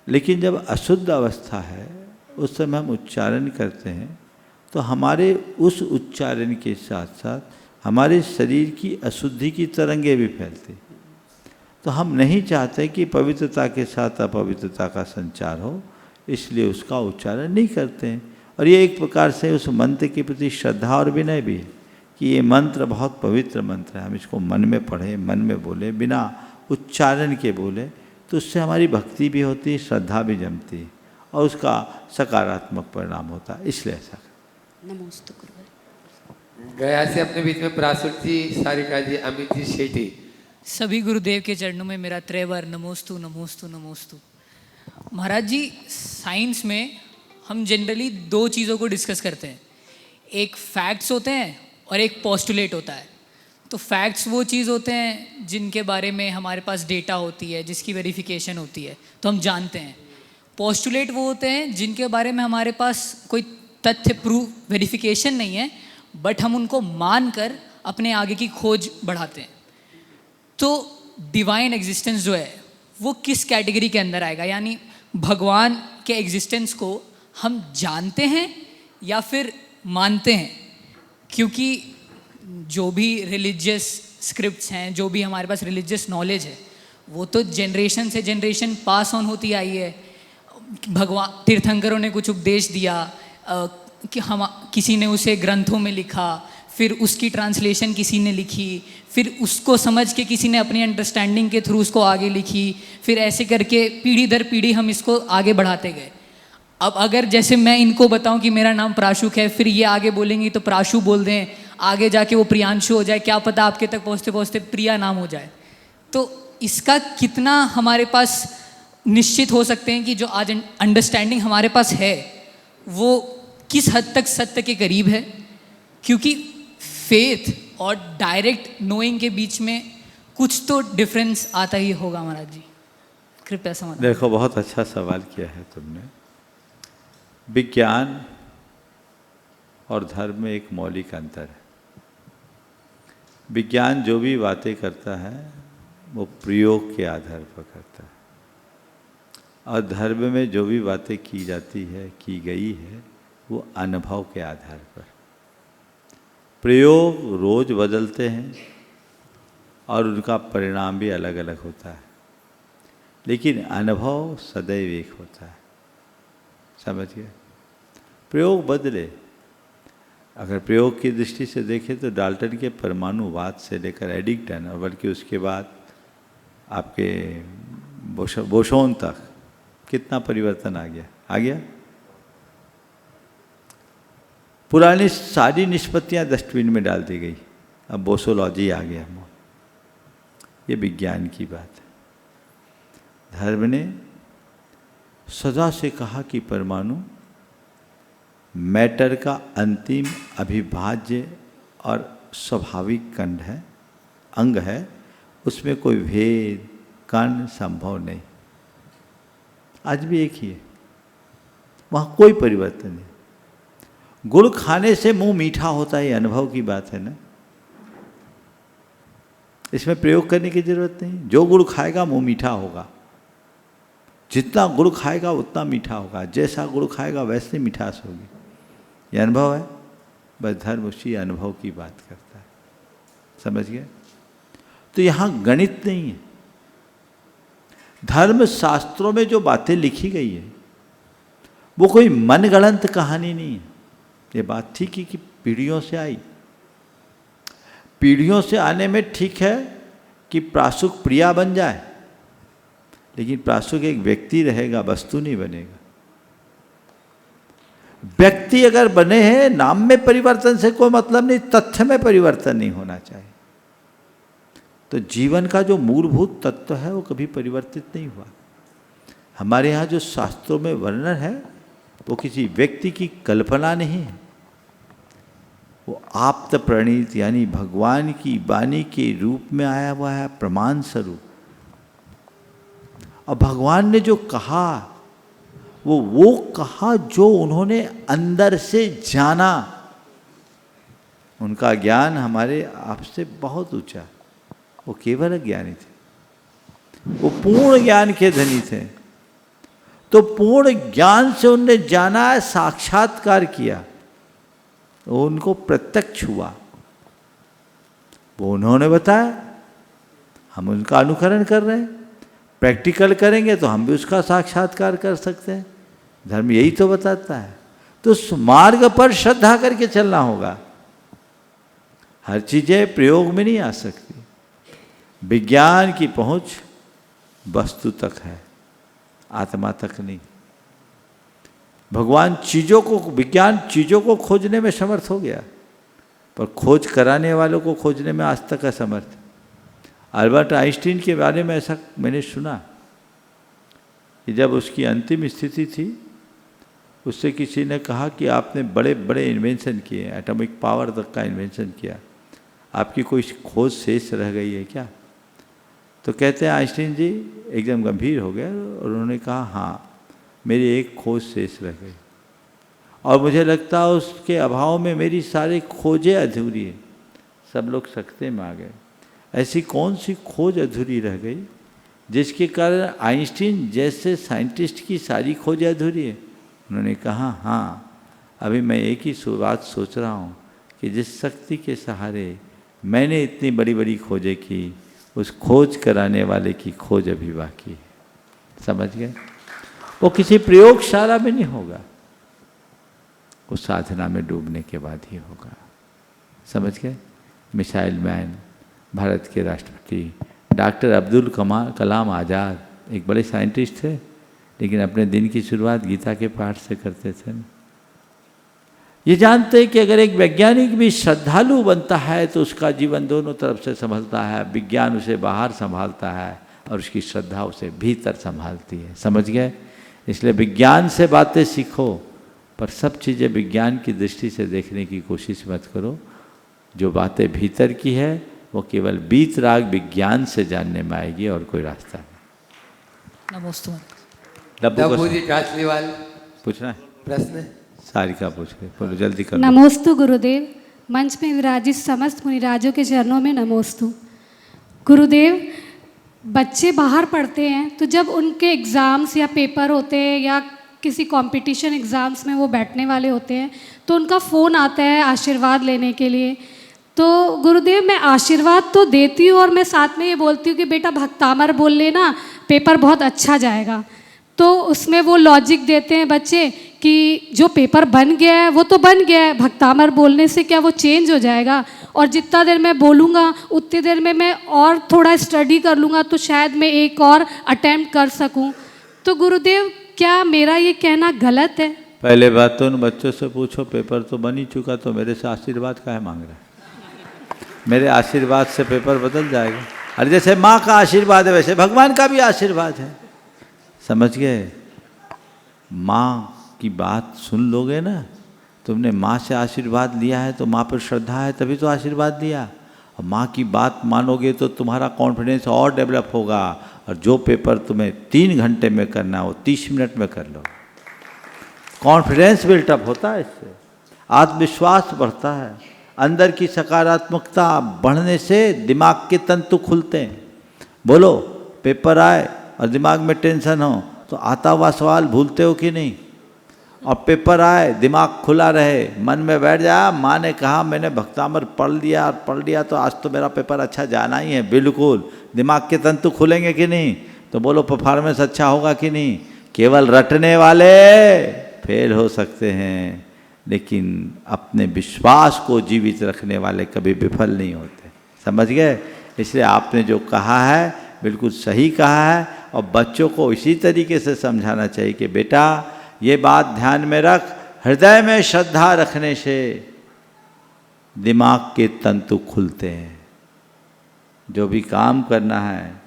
लेकिन जब अशुद्ध अवस्था है उस समय हम उच्चारण करते हैं तो हमारे उस उच्चारण के साथ साथ हमारे शरीर की अशुद्धि की तरंगे भी फैलती। तो हम नहीं चाहते कि पवित्रता के साथ अपवित्रता का संचार हो, इसलिए उसका उच्चारण नहीं करते हैं। और ये एक प्रकार से उस मंत्र के प्रति श्रद्धा और विनय भी है कि ये मंत्र बहुत पवित्र मंत्र है, हम इसको मन में पढ़ें, मन में बोले, बिना उच्चारण के बोले, तो उससे हमारी भक्ति भी होती है, श्रद्धा भी जमती है और उसका सकारात्मक परिणाम होता है, इसलिए ऐसा। नमोस्तु गुरुवर। गया से अपने बीच में प्रासुर जी, सारिका जी, अमित जी शेट्टी। सभी गुरुदेव के चरणों में मेरा त्रैवर नमोस्तु नमोस्तु नमोस्तु। महाराज जी, साइंस में हम जनरली दो चीज़ों को डिस्कस करते हैं, एक फैक्ट्स होते हैं और एक पोस्टुलेट होता है। तो फैक्ट्स वो चीज़ होते हैं जिनके बारे में हमारे पास डेटा होती है, जिसकी वेरिफिकेशन होती है तो हम जानते हैं। पोस्टुलेट वो होते हैं जिनके बारे में हमारे पास कोई तथ्य प्रूफ वेरिफिकेशन नहीं है, बट हम उनको मान कर अपने आगे की खोज बढ़ाते हैं। तो डिवाइन एग्जिस्टेंस जो है वो किस कैटेगरी के अंदर आएगा, यानी भगवान के एग्जिस्टेंस को हम जानते हैं या फिर मानते हैं? क्योंकि जो भी रिलीजियस स्क्रिप्ट्स हैं, जो भी हमारे पास रिलीजियस नॉलेज है, वो तो जनरेशन से जनरेशन पास ऑन होती आई है। भगवान तीर्थंकरों ने कुछ उपदेश दिया कि हम किसी ने उसे ग्रंथों में लिखा, फिर उसकी ट्रांसलेशन किसी ने लिखी, फिर उसको समझ के किसी ने अपनी अंडरस्टैंडिंग के थ्रू उसको आगे लिखी, फिर ऐसे करके पीढ़ी दर पीढ़ी हम इसको आगे बढ़ाते गए। अब अगर जैसे मैं इनको बताऊं कि मेरा नाम प्राशुक है, फिर ये आगे बोलेंगी तो प्राशु बोल दें, आगे जाके वो प्रियांशु हो जाए, क्या पता आपके तक पहुँचते पहुँचते प्रिया नाम हो जाए। तो इसका कितना हमारे पास निश्चित हो सकते हैं कि जो आज अंडरस्टैंडिंग हमारे पास है वो किस हद तक सत्य के करीब है? क्योंकि फेथ और डायरेक्ट नोइंग के बीच में कुछ तो डिफरेंस आता ही होगा। महाराज जी कृपया समझ। देखो, बहुत अच्छा सवाल किया है तुमने। विज्ञान और धर्म में एक मौलिक अंतर है। विज्ञान जो भी बातें करता है वो प्रयोग के आधार पर करता है, और धर्म में जो भी बातें की जाती है, की गई है, वो अनुभव के आधार पर। प्रयोग रोज बदलते हैं और उनका परिणाम भी अलग अलग होता है, लेकिन अनुभव सदैव एक होता है। समझ गए? प्रयोग बदले, अगर प्रयोग की दृष्टि से देखें तो डाल्टन के परमाणुवाद से लेकर एडिक्टन और बल्कि उसके बाद आपके बोसोन तक कितना परिवर्तन आ गया। पुरानी सारी निष्पत्तियां डस्टबिन में डाल दी गई, अब बोसोलॉजी आ गया। ये विज्ञान की बात है। धर्म ने सदा से कहा कि परमाणु मैटर का अंतिम अविभाज्य और स्वाभाविक खंड है, अंग है, उसमें कोई भेद कण संभव नहीं। आज भी एक ही है, वहाँ कोई परिवर्तन नहीं। गुड़ खाने से मुंह मीठा होता है, ये अनुभव की बात है ना, इसमें प्रयोग करने की जरूरत नहीं। जो गुड़ खाएगा मुंह मीठा होगा, जितना गुड़ खाएगा उतना मीठा होगा, जैसा गुड़ खाएगा वैसे मिठास होगी। ये अनुभव है, बस धर्म उसी अनुभव की बात करता है। समझ गए? तो यहाँ गणित नहीं है। धर्म शास्त्रों में जो बातें लिखी गई है वो कोई मनगढ़ंत कहानी नहीं है। ये बात ठीक है कि पीढ़ियों से आई, पीढ़ियों से आने में ठीक है कि प्रासुक प्रिया बन जाए, लेकिन प्रासुक एक व्यक्ति रहेगा, वस्तु नहीं बनेगा। व्यक्ति अगर बने हैं, नाम में परिवर्तन से कोई मतलब नहीं, तथ्य में परिवर्तन नहीं होना चाहिए। तो जीवन का जो मूलभूत तत्व है वो कभी परिवर्तित नहीं हुआ। हमारे यहाँ जो शास्त्रों में वर्णन है वो किसी व्यक्ति की कल्पना नहीं है, वो आप्त प्रणीत यानी भगवान की वाणी के रूप में आया हुआ है, प्रमाण स्वरूप। और भगवान ने जो कहा वो कहा जो उन्होंने अंदर से जाना। उनका ज्ञान हमारे आपसे बहुत ऊंचा, वो केवल ज्ञानी थे, वो पूर्ण ज्ञान के धनी थे। तो पूर्ण ज्ञान से उनने जाना है, साक्षात्कार किया, वो उनको प्रत्यक्ष हुआ, वो उन्होंने बताया, हम उनका अनुकरण कर रहे हैं। प्रैक्टिकल करेंगे तो हम भी उसका साक्षात्कार कर सकते हैं। धर्म यही तो बताता है। तो उस मार्ग पर श्रद्धा करके चलना होगा। हर चीजें प्रयोग में नहीं आ सकती। विज्ञान की पहुंच वस्तु तक है, आत्मा तक नहीं। भगवान विज्ञान चीजों को खोजने में समर्थ हो गया, पर खोज कराने वालों को खोजने में आज तक असमर्थ। अल्बर्ट आइंस्टीन के बारे में ऐसा मैंने सुना कि जब उसकी अंतिम स्थिति थी, उससे किसी ने कहा कि आपने बड़े बड़े इन्वेंशन किए, एटॉमिक पावर तक का इन्वेंशन किया, आपकी कोई खोज शेष रह गई है क्या? तो कहते हैं आइंस्टीन जी एकदम गंभीर हो गए और उन्होंने कहा हाँ, मेरी एक खोज शेष रह गई और मुझे लगता है उसके अभाव में मेरी सारी खोजें अधूरी है। सब लोग सकते में आ गए। ऐसी कौन सी खोज अधूरी रह गई जिसके कारण आइंस्टीन जैसे साइंटिस्ट की सारी खोजें अधूरी है? उन्होंने कहा हाँ, अभी मैं एक ही बात सोच रहा हूँ कि जिस शक्ति के सहारे मैंने इतनी बड़ी बड़ी खोजें की, उस खोज कराने वाले की खोज अभी बाकी है। समझ गए? वो किसी प्रयोगशाला में नहीं होगा, वो साधना में डूबने के बाद ही होगा। समझ गए? मिसाइल मैन, भारत के राष्ट्रपति डॉक्टर अब्दुल कलाम आज़ाद एक बड़े साइंटिस्ट थे, लेकिन अपने दिन की शुरुआत गीता के पाठ से करते थे। ये जानते हैं कि अगर एक वैज्ञानिक भी श्रद्धालु बनता है तो उसका जीवन दोनों तरफ से संभलता है। विज्ञान उसे बाहर संभालता है और उसकी श्रद्धा उसे भीतर संभालती है। समझ गए? इसलिए विज्ञान से बातें सीखो, पर सब चीज़ें विज्ञान की दृष्टि से देखने की कोशिश मत करो। जो बातें भीतर की है वो केवल बीत राग विज्ञान से जानने में आएगी और कोई रास्ता नहीं। नमस्ते। डब्बू जी कासलीवाल पूछना है? प्रश्न सारिका पूछ रहे, बोलो जल्दी करो। नमोस्तु गुरुदेव। मंच में विराजित समस्त मुनिराजों के चरणों में नमोस्तु। गुरुदेव, बच्चे बाहर पढ़ते हैं तो जब उनके एग्ज़ाम्स या पेपर होते हैं या किसी कंपटीशन एग्ज़ाम्स में वो बैठने वाले होते हैं तो उनका फ़ोन आता है आशीर्वाद लेने के लिए। तो गुरुदेव, मैं आशीर्वाद तो देती हूँ और मैं साथ में ये बोलती हूँ कि बेटा भक्तामर बोल लेना, पेपर बहुत अच्छा जाएगा। तो उसमें वो लॉजिक देते हैं बच्चे कि जो पेपर बन गया है वो तो बन गया है, भक्तामर बोलने से क्या वो चेंज हो जाएगा? और जितना देर मैं बोलूँगा उतनी देर में मैं और थोड़ा स्टडी कर लूँगा तो शायद मैं एक और अटेम्प्ट कर सकूँ। तो गुरुदेव, क्या मेरा ये कहना गलत है? पहले बात तो उन बच्चों से पूछो, पेपर तो बन ही चुका तो मेरे से आशीर्वाद काहे मांग रहा है? मेरे आशीर्वाद से पेपर बदल जाएगा? अरे जैसे माँ का आशीर्वाद है वैसे भगवान का भी आशीर्वाद है। समझ गए? माँ की बात सुन लोगे ना, तुमने माँ से आशीर्वाद लिया है तो माँ पर श्रद्धा है तभी तो आशीर्वाद दिया। और माँ की बात मानोगे तो तुम्हारा कॉन्फिडेंस और डेवलप होगा, और जो पेपर तुम्हें 3 घंटे में करना हो 30 मिनट में कर लो। कॉन्फिडेंस बिल्टअप होता है, इससे आत्मविश्वास बढ़ता है। अंदर की सकारात्मकता बढ़ने से दिमाग के तंतु खुलते हैं। बोलो, पेपर आए और दिमाग में टेंशन हो तो आता हुआ सवाल भूलते हो कि नहीं? और पेपर आए, दिमाग खुला रहे, मन में बैठ जाए, माँ ने कहा मैंने भक्तामर पढ़ लिया तो आज तो मेरा पेपर अच्छा जाना ही है। बिल्कुल, दिमाग के तंतु खुलेंगे कि नहीं? तो बोलो परफॉर्मेंस अच्छा होगा कि नहीं? केवल रटने वाले फेल हो सकते हैं, लेकिन अपने विश्वास को जीवित रखने वाले कभी विफल नहीं होते। समझ गए? इसलिए आपने जो कहा है बिल्कुल सही कहा है, और बच्चों को इसी तरीके से समझाना चाहिए कि बेटा ये बात ध्यान में रख, हृदय में श्रद्धा रखने से दिमाग के तंतु खुलते हैं। जो भी काम करना है,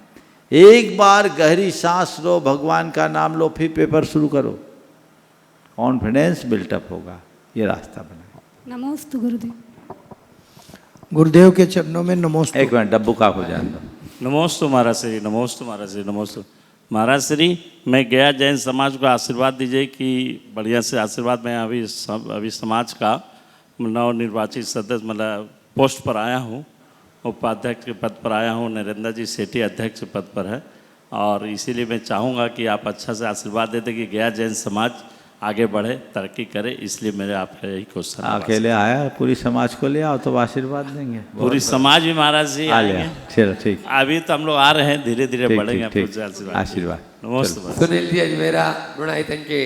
एक बार गहरी सांस लो, भगवान का नाम लो, फिर पेपर शुरू करो, कॉन्फिडेंस बिल्टअप होगा। ये रास्ता बनाए। नमोस्तु गुरुदेव। गुरुदेव के चरणों में नमोस्तु। एक मिनट डब्बू का हो जाने दो। नमोस्तु महाराज श्री, नमोस्तु महाराज श्री, नमोस्तु महाराज श्री। मैं गया जैन समाज को आशीर्वाद दीजिए कि बढ़िया से आशीर्वाद। मैं अभी समाज का नवनिर्वाचित सदस्य मतलब पोस्ट पर आया हूँ, उपाध्यक्ष के पद पर आया हूँ। नरेंद्र जी सेठी अध्यक्ष पद पर है और इसीलिए मैं चाहूँगा कि आप अच्छा से आशीर्वाद देते कि गया जैन समाज आगे बढ़े, तरक्की करे। इसलिए मेरे आपका यही क्वेश्चन। अकेले आया, पूरी समाज को ले आओ तो आशीर्वाद देंगे। पूरी समाज भी महाराज जी आएंगे। चलो ठीक, अभी तो हम लोग आ रहे हैं, धीरे धीरे बढ़ेंगे। आशीर्वाद। नमस्ते। सुनील जी अजमेरा गुणायतन के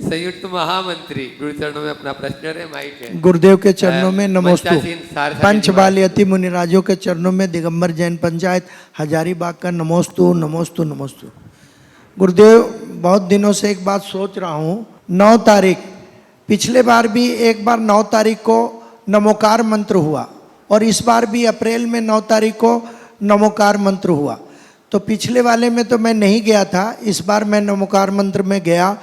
संयुक्त महामंत्री, गुरु चरणों में अपना प्रश्न है, माइक है। गुरुदेव के चरणों में नमोस्तु। मंचासीन पंच बालयति मुनिराजों के चरणों में दिगंबर जैन पंचायत हजारीबाग का नमोस्तु नमोस्तु नमोस्तु। गुरुदेव, बहुत दिनों से एक बात सोच रहा हूँ। 9 तारीख, पिछले बार भी एक बार 9 तारीख को नमोकार मंत्र हुआ और इस बार भी अप्रैल में 9 तारीख को नमोकार मंत्र हुआ। तो पिछले वाले में तो मैं नहीं गया था, इस बार मैं नमोकार मंत्र में गया।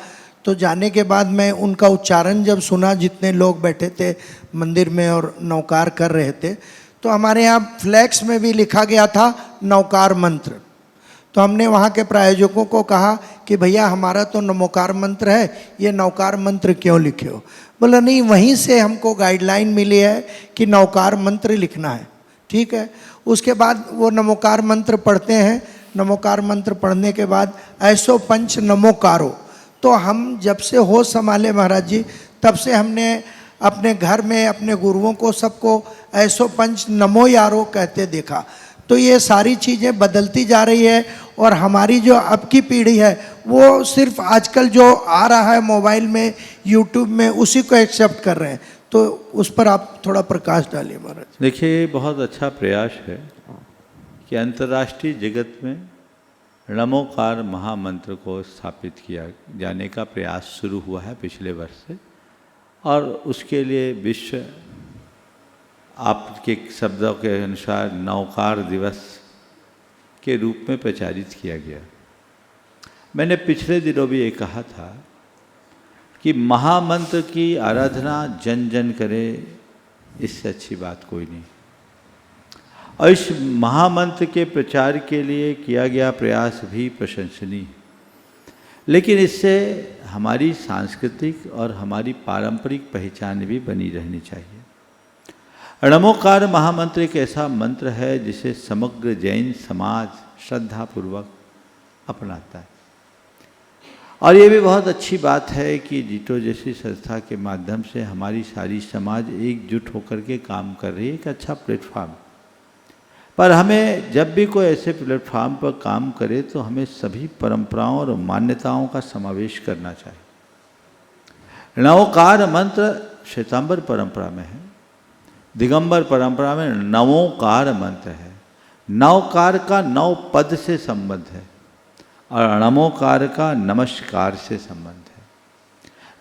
तो जाने के बाद मैं उनका उच्चारण जब सुना, जितने लोग बैठे थे मंदिर में और नवकार कर रहे थे, तो हमारे यहाँ फ्लैक्स में भी लिखा गया था नवकार मंत्र। तो हमने वहाँ के प्रायोजकों को कहा कि भैया हमारा तो नमोकार मंत्र है, ये नवकार मंत्र क्यों लिखे हो? बोला नहीं, वहीं से हमको गाइडलाइन मिली है कि नवकार मंत्र लिखना है। ठीक है, उसके बाद वो नमोकार मंत्र पढ़ते हैं। नमोकार मंत्र पढ़ने के बाद ऐसो पंच नमोकारो, तो हम जब से होश संभाले महाराज जी, तब से हमने अपने घर में अपने गुरुओं को सबको ऐसो पंच नमो यारो कहते देखा। तो ये सारी चीज़ें बदलती जा रही है और हमारी जो अब की पीढ़ी है वो सिर्फ आजकल जो आ रहा है मोबाइल में, यूट्यूब में, उसी को एक्सेप्ट कर रहे हैं। तो उस पर आप थोड़ा प्रकाश डालिए महाराज। देखिए, बहुत अच्छा प्रयास है कि अंतर्राष्ट्रीय जगत में नमोकार महामंत्र को स्थापित किया जाने का प्रयास शुरू हुआ है पिछले वर्ष से, और उसके लिए विश्व, आपके शब्दों के अनुसार, नवकार दिवस के रूप में प्रचारित किया गया। मैंने पिछले दिनों भी ये कहा था कि महामंत्र की आराधना जन जन करे, इससे अच्छी बात कोई नहीं। और इस महामंत्र के प्रचार के लिए किया गया प्रयास भी प्रशंसनीय, लेकिन इससे हमारी सांस्कृतिक और हमारी पारंपरिक पहचान भी बनी रहनी चाहिए। नमोकार महामंत्र एक ऐसा मंत्र है जिसे समग्र जैन समाज श्रद्धापूर्वक अपनाता है, और ये भी बहुत अच्छी बात है कि जीटो जैसी संस्था के माध्यम से हमारी सारी समाज एकजुट होकर के काम कर रही है। एक अच्छा प्लेटफॉर्म, पर हमें जब भी कोई ऐसे प्लेटफॉर्म पर काम करे तो हमें सभी परंपराओं और मान्यताओं का समावेश करना चाहिए। नवकार मंत्र श्वेतांबर परंपरा में है, दिगंबर परंपरा में नवोकार मंत्र है। नवकार का 9 पद से संबंध है और नमोकार का नमस्कार से संबंध है।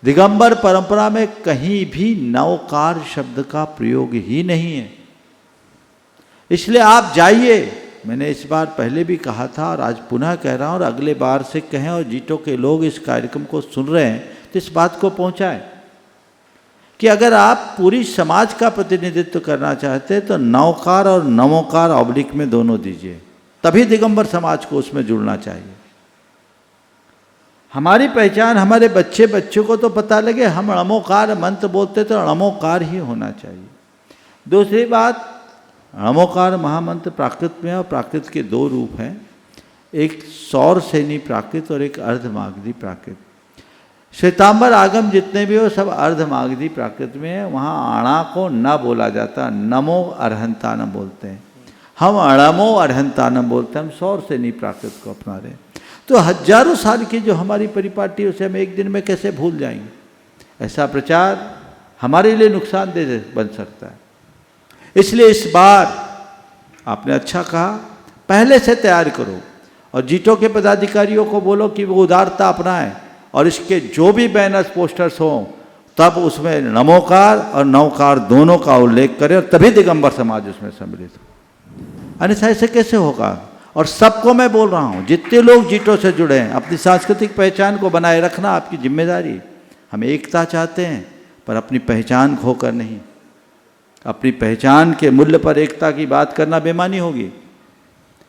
दिगंबर परंपरा में कहीं भी नवकार शब्द का प्रयोग ही नहीं है। इसलिए आप जाइए, मैंने इस बार पहले भी कहा था और आज पुनः कह रहा हूँ, और अगले बार से कहें, और जीटो के लोग इस कार्यक्रम को सुन रहे हैं तो इस बात को पहुँचाएं कि अगर आप पूरी समाज का प्रतिनिधित्व करना चाहते हैं तो नवकार और नमोकार ऑब्लिक में दोनों दीजिए, तभी दिगंबर समाज को उसमें जुड़ना चाहिए। हमारी पहचान, हमारे बच्चों को तो पता लगे हम नमोकार मंत्र बोलते तो नमोकार ही होना चाहिए। दूसरी बात, नमोकार महामंत्र प्राकृत में है और प्राकृत के 2 रूप हैं, एक सौर सेनी प्राकृत और एक अर्धमागधी प्राकृत। श्वेतांबर आगम जितने भी हो सब अर्धमागधी प्राकृत में है। वहाँ आणा को न बोला जाता, नमो अर्हंतानम बोलते हैं। हम अणमो अर्हंतानम बोलते हैं, हम सौर सेनी प्राकृत को अपना रहे हैं। तो हजारों साल की जो हमारी परिपाटी उसे हम एक दिन में कैसे भूल जाएंगे? ऐसा प्रचार हमारे लिए नुकसानदेह बन सकता है। इसलिए इस बार आपने अच्छा कहा, पहले से तैयार करो और जीटो के पदाधिकारियों को बोलो कि वो उदारता अपनाएं और इसके जो भी बैनर्स पोस्टर्स हों तब उसमें नमोकार और नवकार दोनों का उल्लेख करें और तभी दिगंबर समाज उसमें सम्मिलित हो। अन्यथा ऐसे कैसे होगा? और सबको मैं बोल रहा हूँ, जितने लोग जीटो से जुड़े हैं, अपनी सांस्कृतिक पहचान को बनाए रखना आपकी जिम्मेदारी। हम एकता चाहते हैं पर अपनी पहचान खोकर नहीं। अपनी पहचान के मूल्य पर एकता की बात करना बेमानी होगी।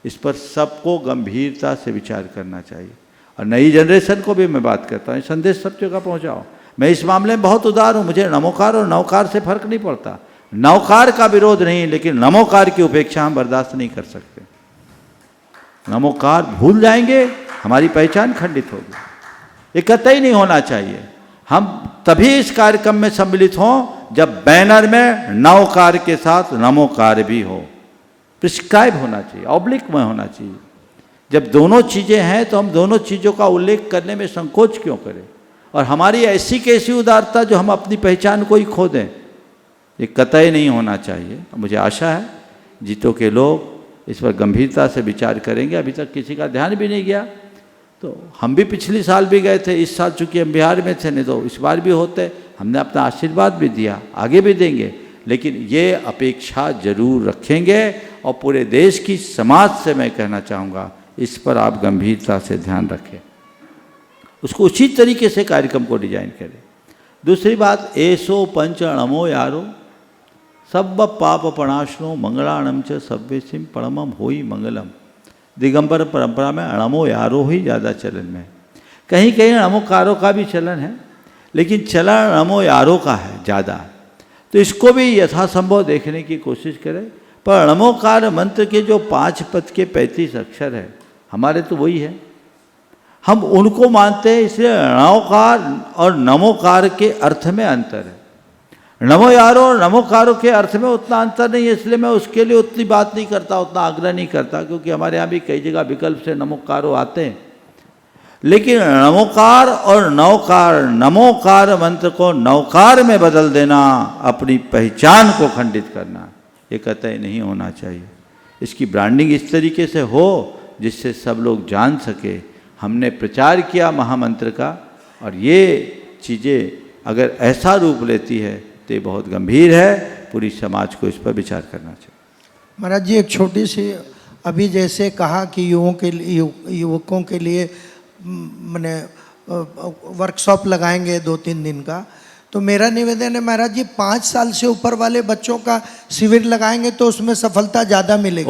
इस पर सबको गंभीरता से विचार करना चाहिए। और नई जनरेशन को भी मैं बात करता हूँ, संदेश सब जगह पहुँचाओ। मैं इस मामले में बहुत उदार हूँ, मुझे नमोकार और नवकार से फर्क नहीं पड़ता। नवकार का विरोध नहीं, लेकिन नमोकार की उपेक्षा हम बर्दाश्त नहीं कर सकते। नमोकार भूल जाएंगे, हमारी पहचान खंडित होगी। ये कतई नहीं होना चाहिए। हम तभी इस कार्यक्रम में सम्मिलित हों जब बैनर में नवकार के साथ नमोकार भी हो। प्रिस्क्राइब होना चाहिए, ऑब्लिक में होना चाहिए। जब दोनों चीज़ें हैं तो हम दोनों चीज़ों का उल्लेख करने में संकोच क्यों करें? और हमारी ऐसी कैसी उदारता जो हम अपनी पहचान को ही खो दें, ये कतई नहीं होना चाहिए। मुझे आशा है जीतो के लोग इस पर गंभीरता से विचार करेंगे। अभी तक किसी का ध्यान भी नहीं गया, तो हम भी पिछले साल भी गए थे, इस साल चूँकि हम बिहार में थे, नहीं तो इस बार भी होते। हमने अपना आशीर्वाद भी दिया, आगे भी देंगे, लेकिन ये अपेक्षा जरूर रखेंगे। और पूरे देश की समाज से मैं कहना चाहूँगा, इस पर आप गंभीरता से ध्यान रखें, उसको उचित तरीके से कार्यक्रम को डिजाइन करें। दूसरी बात, एसो पंच अणमो यारो सब पाप प्रणाशनो मंगलाणम च सव्यसिम परमम होई मंगलम। दिगंबर परंपरा में अणमो यारो ही ज़्यादा चलन में है। कहीं कहीं अणमोकारों का भी चलन है, लेकिन चलन अणमो यारो का है ज़्यादा। तो इसको भी यथासंभव देखने की कोशिश करें। पर अणमोकार मंत्र के जो 5 पद के 35 अक्षर है, हमारे तो वही है, हम उनको मानते हैं। इसलिए णवकार और नमोकार के अर्थ में अंतर है। नमो यारो और नमोकारों के अर्थ में उतना अंतर नहीं है, इसलिए मैं उसके लिए उतनी बात नहीं करता, उतना आग्रह नहीं करता, क्योंकि हमारे यहाँ भी कई जगह विकल्प से नमोकारो आते हैं। लेकिन नमोकार और नवकार, नमोकार मंत्र को नवकार में बदल देना, अपनी पहचान को खंडित करना, ये कतई नहीं होना चाहिए। इसकी ब्रांडिंग इस तरीके से हो जिससे सब लोग जान सके हमने प्रचार किया महामंत्र का। और ये चीज़ें अगर ऐसा रूप लेती है तो ये बहुत गंभीर है। पूरी समाज को इस पर विचार करना चाहिए। महाराज जी, एक छोटी सी, अभी जैसे कहा कि युवकों के लिए मैंने वर्कशॉप लगाएंगे 2-3 दिन का, तो मेरा निवेदन है महाराज जी, 5 साल से ऊपर वाले बच्चों का शिविर लगाएंगे तो उसमें सफलता ज़्यादा मिलेगी।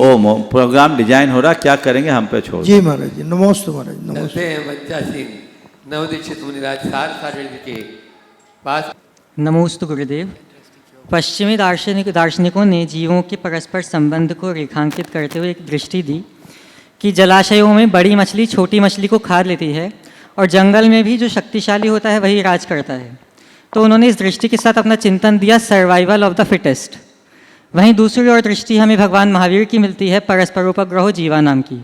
प्रोग्राम डिजाइन हो रहा, क्या करेंगे हम पे छोड़। जी महाराज जी, नमस्ते महाराज। नमस्ते। बच्चा सिंह नवदीक्षित मुनिराज सार के पास। नमोस्तु गुरुदेव। पश्चिमी दार्शनिकों ने जीवों के परस्पर संबंध को रेखांकित करते हुए एक दृष्टि दी कि जलाशयों में बड़ी मछली छोटी मछली को खा लेती है और जंगल में भी जो शक्तिशाली होता है वही राज करता है। तो उन्होंने इस दृष्टि के साथ अपना चिंतन दिया, सर्वाइवल ऑफ द फिटेस्ट। वहीं दूसरी ओर दृष्टि हमें भगवान महावीर की मिलती है, परस्परोपग्रहो जीवा नाम की।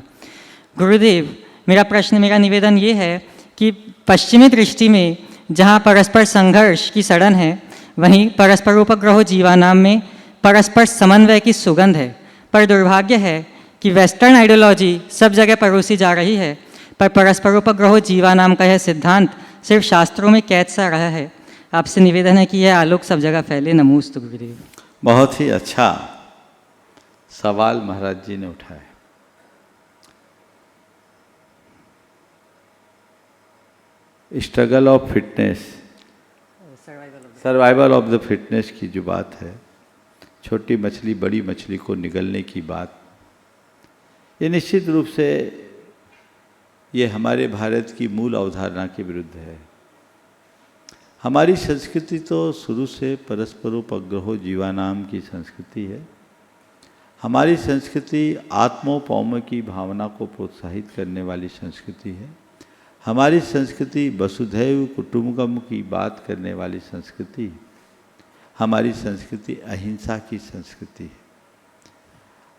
गुरुदेव, मेरा निवेदन ये है कि पश्चिमी दृष्टि में जहाँ परस्पर संघर्ष की सड़न है, वहीं परस्परोपग्रहो जीवा नाम में परस्पर समन्वय की सुगंध है। पर दुर्भाग्य है कि वेस्टर्न आइडियोलॉजी सब जगह परोसी जा रही है, पर परस्परोपग्रहो जीवा नाम का यह सिद्धांत सिर्फ शास्त्रों में कैद सा रहा है। आपसे निवेदन है कि यह आलोक सब जगह फैले। नमोस्तु गुरुदेव। बहुत ही अच्छा सवाल महाराज जी ने उठाया। Struggle of fitness, survival of the fitness की जो बात है, छोटी मछली बड़ी मछली को निगलने की बात, ये निश्चित रूप से ये हमारे भारत की मूल अवधारणा के विरुद्ध है। हमारी संस्कृति तो शुरू से परस्परोपग्रहो जीवानाम की संस्कृति है। हमारी संस्कृति आत्मोपौम्य की भावना को प्रोत्साहित करने वाली संस्कृति है। हमारी संस्कृति वसुधैव कुटुम्बकम की बात करने वाली संस्कृति है। हमारी संस्कृति अहिंसा की संस्कृति है।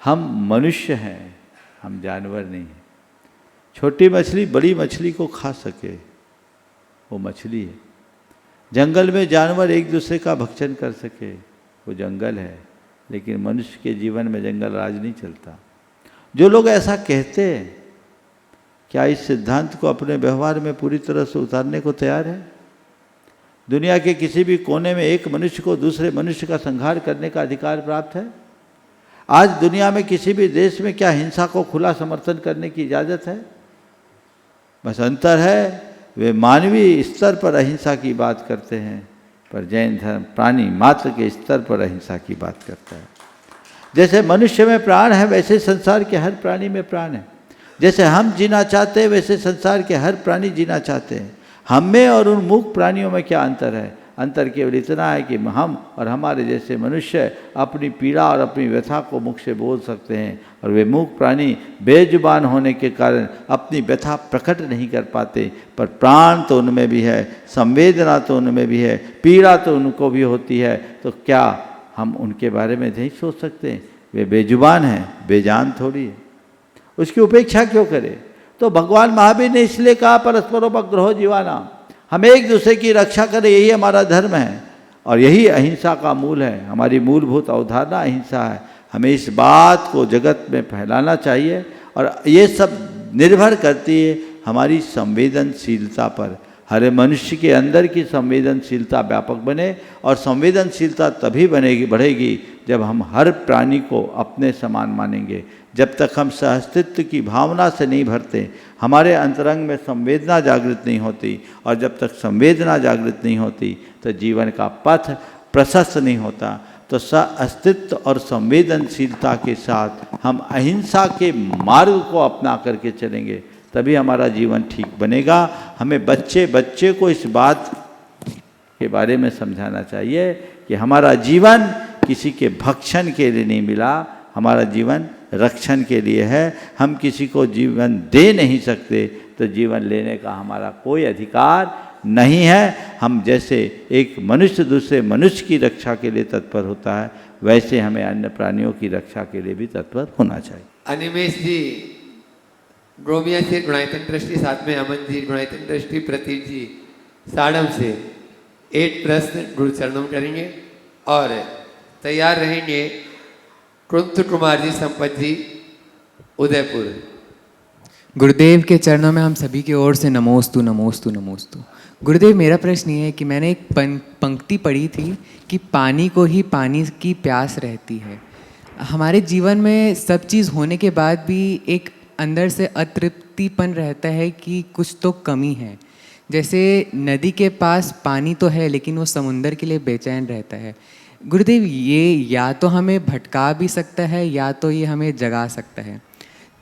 हम मनुष्य हैं, हम जानवर नहीं हैं। छोटी मछली बड़ी मछली को खा सके वो मछली है। जंगल में जानवर एक दूसरे का भक्षण कर सके वो जंगल है। लेकिन मनुष्य के जीवन में जंगल राज नहीं चलता। जो लोग ऐसा कहते हैं, क्या इस सिद्धांत को अपने व्यवहार में पूरी तरह से उतारने को तैयार है? दुनिया के किसी भी कोने में एक मनुष्य को दूसरे मनुष्य का संहार करने का अधिकार प्राप्त है? आज दुनिया में किसी भी देश में क्या हिंसा को खुला समर्थन करने की इजाज़त है? बस अंतर है, वे मानवीय स्तर पर अहिंसा की बात करते हैं, पर जैन धर्म प्राणी मात्र के स्तर पर अहिंसा की बात करता है। जैसे मनुष्य में प्राण है वैसे संसार के हर प्राणी में प्राण है। जैसे हम जीना चाहते हैं वैसे संसार के हर प्राणी जीना चाहते हैं। हम में और उन मूक प्राणियों में क्या अंतर है? अंतर केवल इतना है कि हम और हमारे जैसे मनुष्य अपनी पीड़ा और अपनी व्यथा को मुख से बोल सकते हैं, और वे मूक प्राणी बेजुबान होने के कारण अपनी व्यथा प्रकट नहीं कर पाते। पर प्राण तो उनमें भी है, संवेदना तो उनमें भी है, पीड़ा तो उनको भी होती है। तो क्या हम उनके बारे में नहीं सोच सकते? वे बेजुबान हैं, बेजान थोड़ी है। उसकी उपेक्षा क्यों करें? तो भगवान महावीर ने इसलिए कहा परस्परोपग्रहो जीवानाम, हम एक दूसरे की रक्षा करें, यही हमारा धर्म है और यही अहिंसा का मूल है। हमारी मूलभूत अवधारणा अहिंसा है। हमें इस बात को जगत में फैलाना चाहिए और ये सब निर्भर करती है हमारी संवेदनशीलता पर। हर मनुष्य के अंदर की संवेदनशीलता व्यापक बने, और संवेदनशीलता तभी बढ़ेगी जब हम हर प्राणी को अपने समान मानेंगे। जब तक हम सहअस्तित्व की भावना से नहीं भरते, हमारे अंतरंग में संवेदना जागृत नहीं होती, और जब तक संवेदना जागृत नहीं होती तो जीवन का पथ प्रशस्त नहीं होता। तो सहअस्तित्व और संवेदनशीलता के साथ हम अहिंसा के मार्ग को अपना करके चलेंगे, तभी हमारा जीवन ठीक बनेगा। हमें बच्चे को इस बात के बारे में समझाना चाहिए कि हमारा जीवन किसी के भक्षण के लिए नहीं मिला, हमारा जीवन रक्षण के लिए है। हम किसी को जीवन दे नहीं सकते, तो जीवन लेने का हमारा कोई अधिकार नहीं है। हम जैसे एक मनुष्य दूसरे मनुष्य की रक्षा के लिए तत्पर होता है, वैसे हमें अन्य प्राणियों की रक्षा के लिए भी तत्पर होना चाहिए। अनिमेश जी ड्रोमिया से गुणायतन दृष्टि, साथ में अमन जी गुणायतन दृष्टि, प्रतीक जी साड़म से 8 प्रश्न गुरु चरणों में करेंगे और तैयार रहेंगे कुंत कुमार जी, संपत जी, उदयपुर। गुरुदेव के चरणों में हम सभी की ओर से नमोस्तु नमोस्तु नमोस्तु। गुरुदेव, मेरा प्रश्न ये है कि मैंने एक पंक्ति पढ़ी थी कि पानी को ही पानी की प्यास रहती है। हमारे जीवन में सब चीज़ होने के बाद भी एक अंदर से अतृप्तिपन रहता है कि कुछ तो कमी है। जैसे नदी के पास पानी तो है लेकिन वो समुंदर के लिए बेचैन रहता है। गुरुदेव, ये या तो हमें भटका भी सकता है या तो ये हमें जगा सकता है।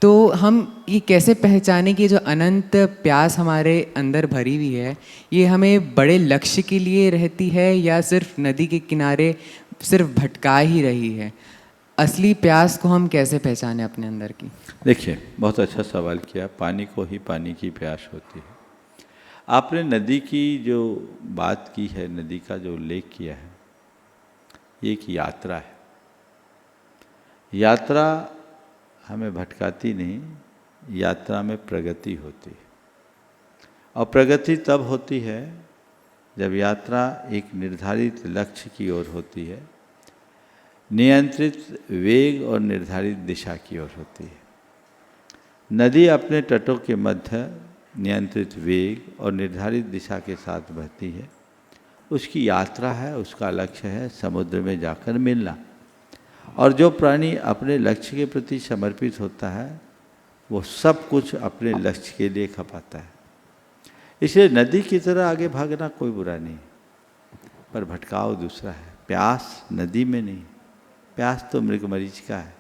तो हम ये कैसे पहचाने कि जो अनंत प्यास हमारे अंदर भरी हुई है ये हमें बड़े लक्ष्य के लिए रहती है या सिर्फ नदी के किनारे सिर्फ भटका ही रही है? असली प्यास को हम कैसे पहचाने अपने अंदर की? देखिए, बहुत अच्छा सवाल किया। पानी को ही पानी की प्यास होती है। आपने नदी की जो बात की है, नदी का जो उल्लेख किया है, ये एक यात्रा है। यात्रा हमें भटकाती नहीं, यात्रा में प्रगति होती है। और प्रगति तब होती है जब यात्रा एक निर्धारित लक्ष्य की ओर होती है, नियंत्रित वेग और निर्धारित दिशा की ओर होती है। नदी अपने तटों के मध्य नियंत्रित वेग और निर्धारित दिशा के साथ बहती है। उसकी यात्रा है, उसका लक्ष्य है समुद्र में जाकर मिलना। और जो प्राणी अपने लक्ष्य के प्रति समर्पित होता है वो सब कुछ अपने लक्ष्य के लिए खपाता है। इसलिए नदी की तरह आगे भागना कोई बुरा नहीं, पर भटकाव दूसरा है। प्यास नदी में नहीं, प्यास तो मृगमरीच का है।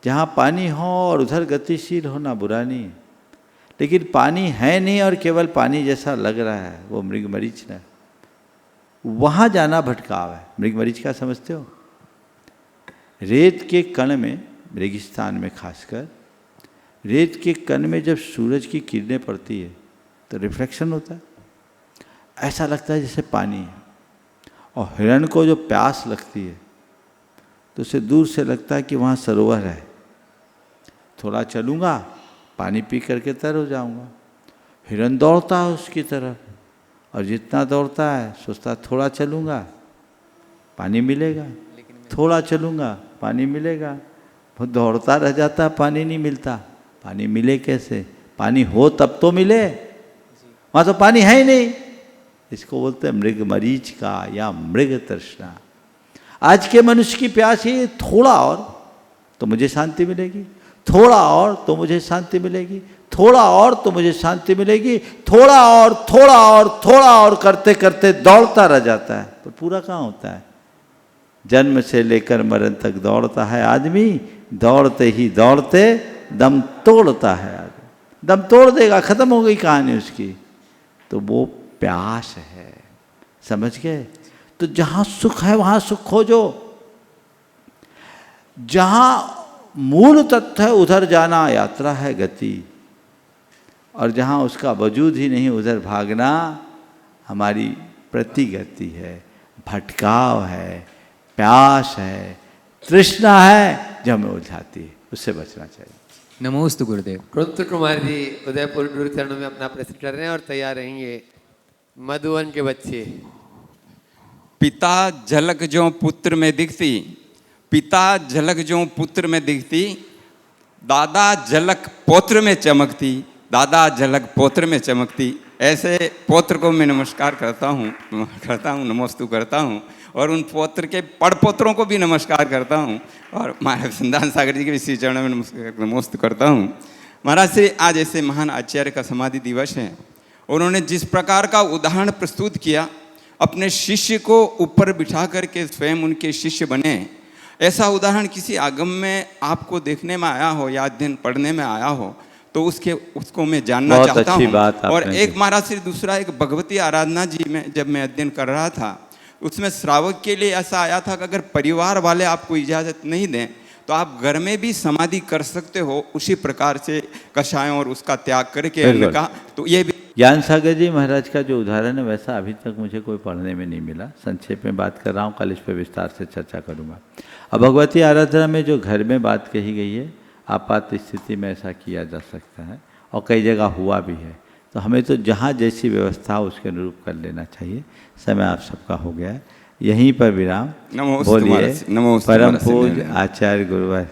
जहाँ पानी हो और उधर गतिशील होना बुरा नहीं है, लेकिन पानी है नहीं और केवल पानी जैसा लग रहा है, वो मृगमरीच है। वहाँ जाना भटकाव है। मृगमरीच का समझते हो? रेत के कण में, रेगिस्तान में खासकर रेत के कण में जब सूरज की किरणें पड़ती है तो रिफ्लेक्शन होता है, ऐसा लगता है जैसे पानी है। और हिरण को जो प्यास लगती है तो उसे दूर से लगता है कि वहाँ सरोवर है, थोड़ा चलूँगा पानी पी करके तर हो जाऊँगा। हिरण दौड़ता है उसकी तरफ, और जितना दौड़ता है सोचता थोड़ा चलूँगा पानी मिलेगा, थोड़ा चलूँगा पानी मिलेगा। वो दौड़ता रह जाता, पानी नहीं मिलता। पानी मिले कैसे? पानी हो तब तो मिले, वहाँ तो पानी है ही नहीं। इसको बोलते हैं मृगमरीच का या मृग तृष्णा। आज के मनुष्य की प्यास ये, थोड़ा और तो मुझे शांति मिलेगी, थोड़ा और तो मुझे शांति मिलेगी, थोड़ा और तो मुझे शांति मिलेगी, थोड़ा और थोड़ा और थोड़ा और करते करते दौड़ता रह जाता है, पर पूरा कहाँ होता है। जन्म से लेकर मरण तक दौड़ता है आदमी, दौड़ते ही दौड़ते दम तोड़ता है आदमी, दम तोड़ देगा, खत्म हो गई कहानी उसकी। तो वो प्यास है, समझ गए। तो जहाँ सुख है वहाँ सुख खोजो, जहाँ मूल तत्व है उधर जाना यात्रा है, गति, और जहाँ उसका वजूद ही नहीं उधर भागना हमारी प्रतिगति है, भटकाव है, प्यास है, तृष्णा है जो हमें उलझाती है, उससे बचना चाहिए। नमोस्तु गुरुदेव। कृष्ण कुमार जी उदयपुर गुरु चरणों में अपना प्रश्न कर रहे हैं और तैयार रहेंगे। मधुवन के बच्चे। पिता झलक जो पुत्र में दिखती, पिता झलक जो पुत्र में दिखती, दादा झलक पौत्र में चमकती, दादा झलक पौत्र में चमकती। ऐसे पौत्र को मैं नमस्कार करता हूँ, नमोस्तु करता हूँ, और उन पौत्र के पड़पोत्रों को भी नमस्कार करता हूँ, और महाराज संधान सागर जी के श्री चरणों में नमोस्तु करता हूँ। महाराज श्री आज ऐसे महान आचार्य का समाधि दिवस है, उन्होंने जिस प्रकार का उदाहरण प्रस्तुत किया, अपने शिष्य को ऊपर बिठा करके स्वयं उनके शिष्य बने, ऐसा उदाहरण किसी आगम में आपको देखने में आया हो या अध्ययन पढ़ने में आया हो तो उसको मैं जानना चाहता हूँ। और एक महाराज श्री दूसरा, एक भगवती आराधना जी में जब मैं अध्ययन कर रहा था, उसमें श्रावक के लिए ऐसा आया था कि अगर परिवार वाले आपको इजाज़त नहीं दें तो आप घर में भी समाधि कर सकते हो, उसी प्रकार से कषायों और उसका त्याग करके अन्न का। तो ये भी ज्ञान सागर जी महाराज का जो उदाहरण है वैसा अभी तक मुझे कोई पढ़ने में नहीं मिला। संक्षेप में बात कर रहा हूँ, कल इस पर विस्तार से चर्चा करूँगा। अब भगवती आराधना में जो घर में बात कही गई है, आपात स्थिति में ऐसा किया जा सकता है और कई जगह हुआ भी है, तो हमें तो जहाँ जैसी व्यवस्था हो उसके अनुरूप कर लेना चाहिए। समय आप सबका हो गया है, यहीं पर विराम। बोलिए परम पूज्य आचार्य गुरुवर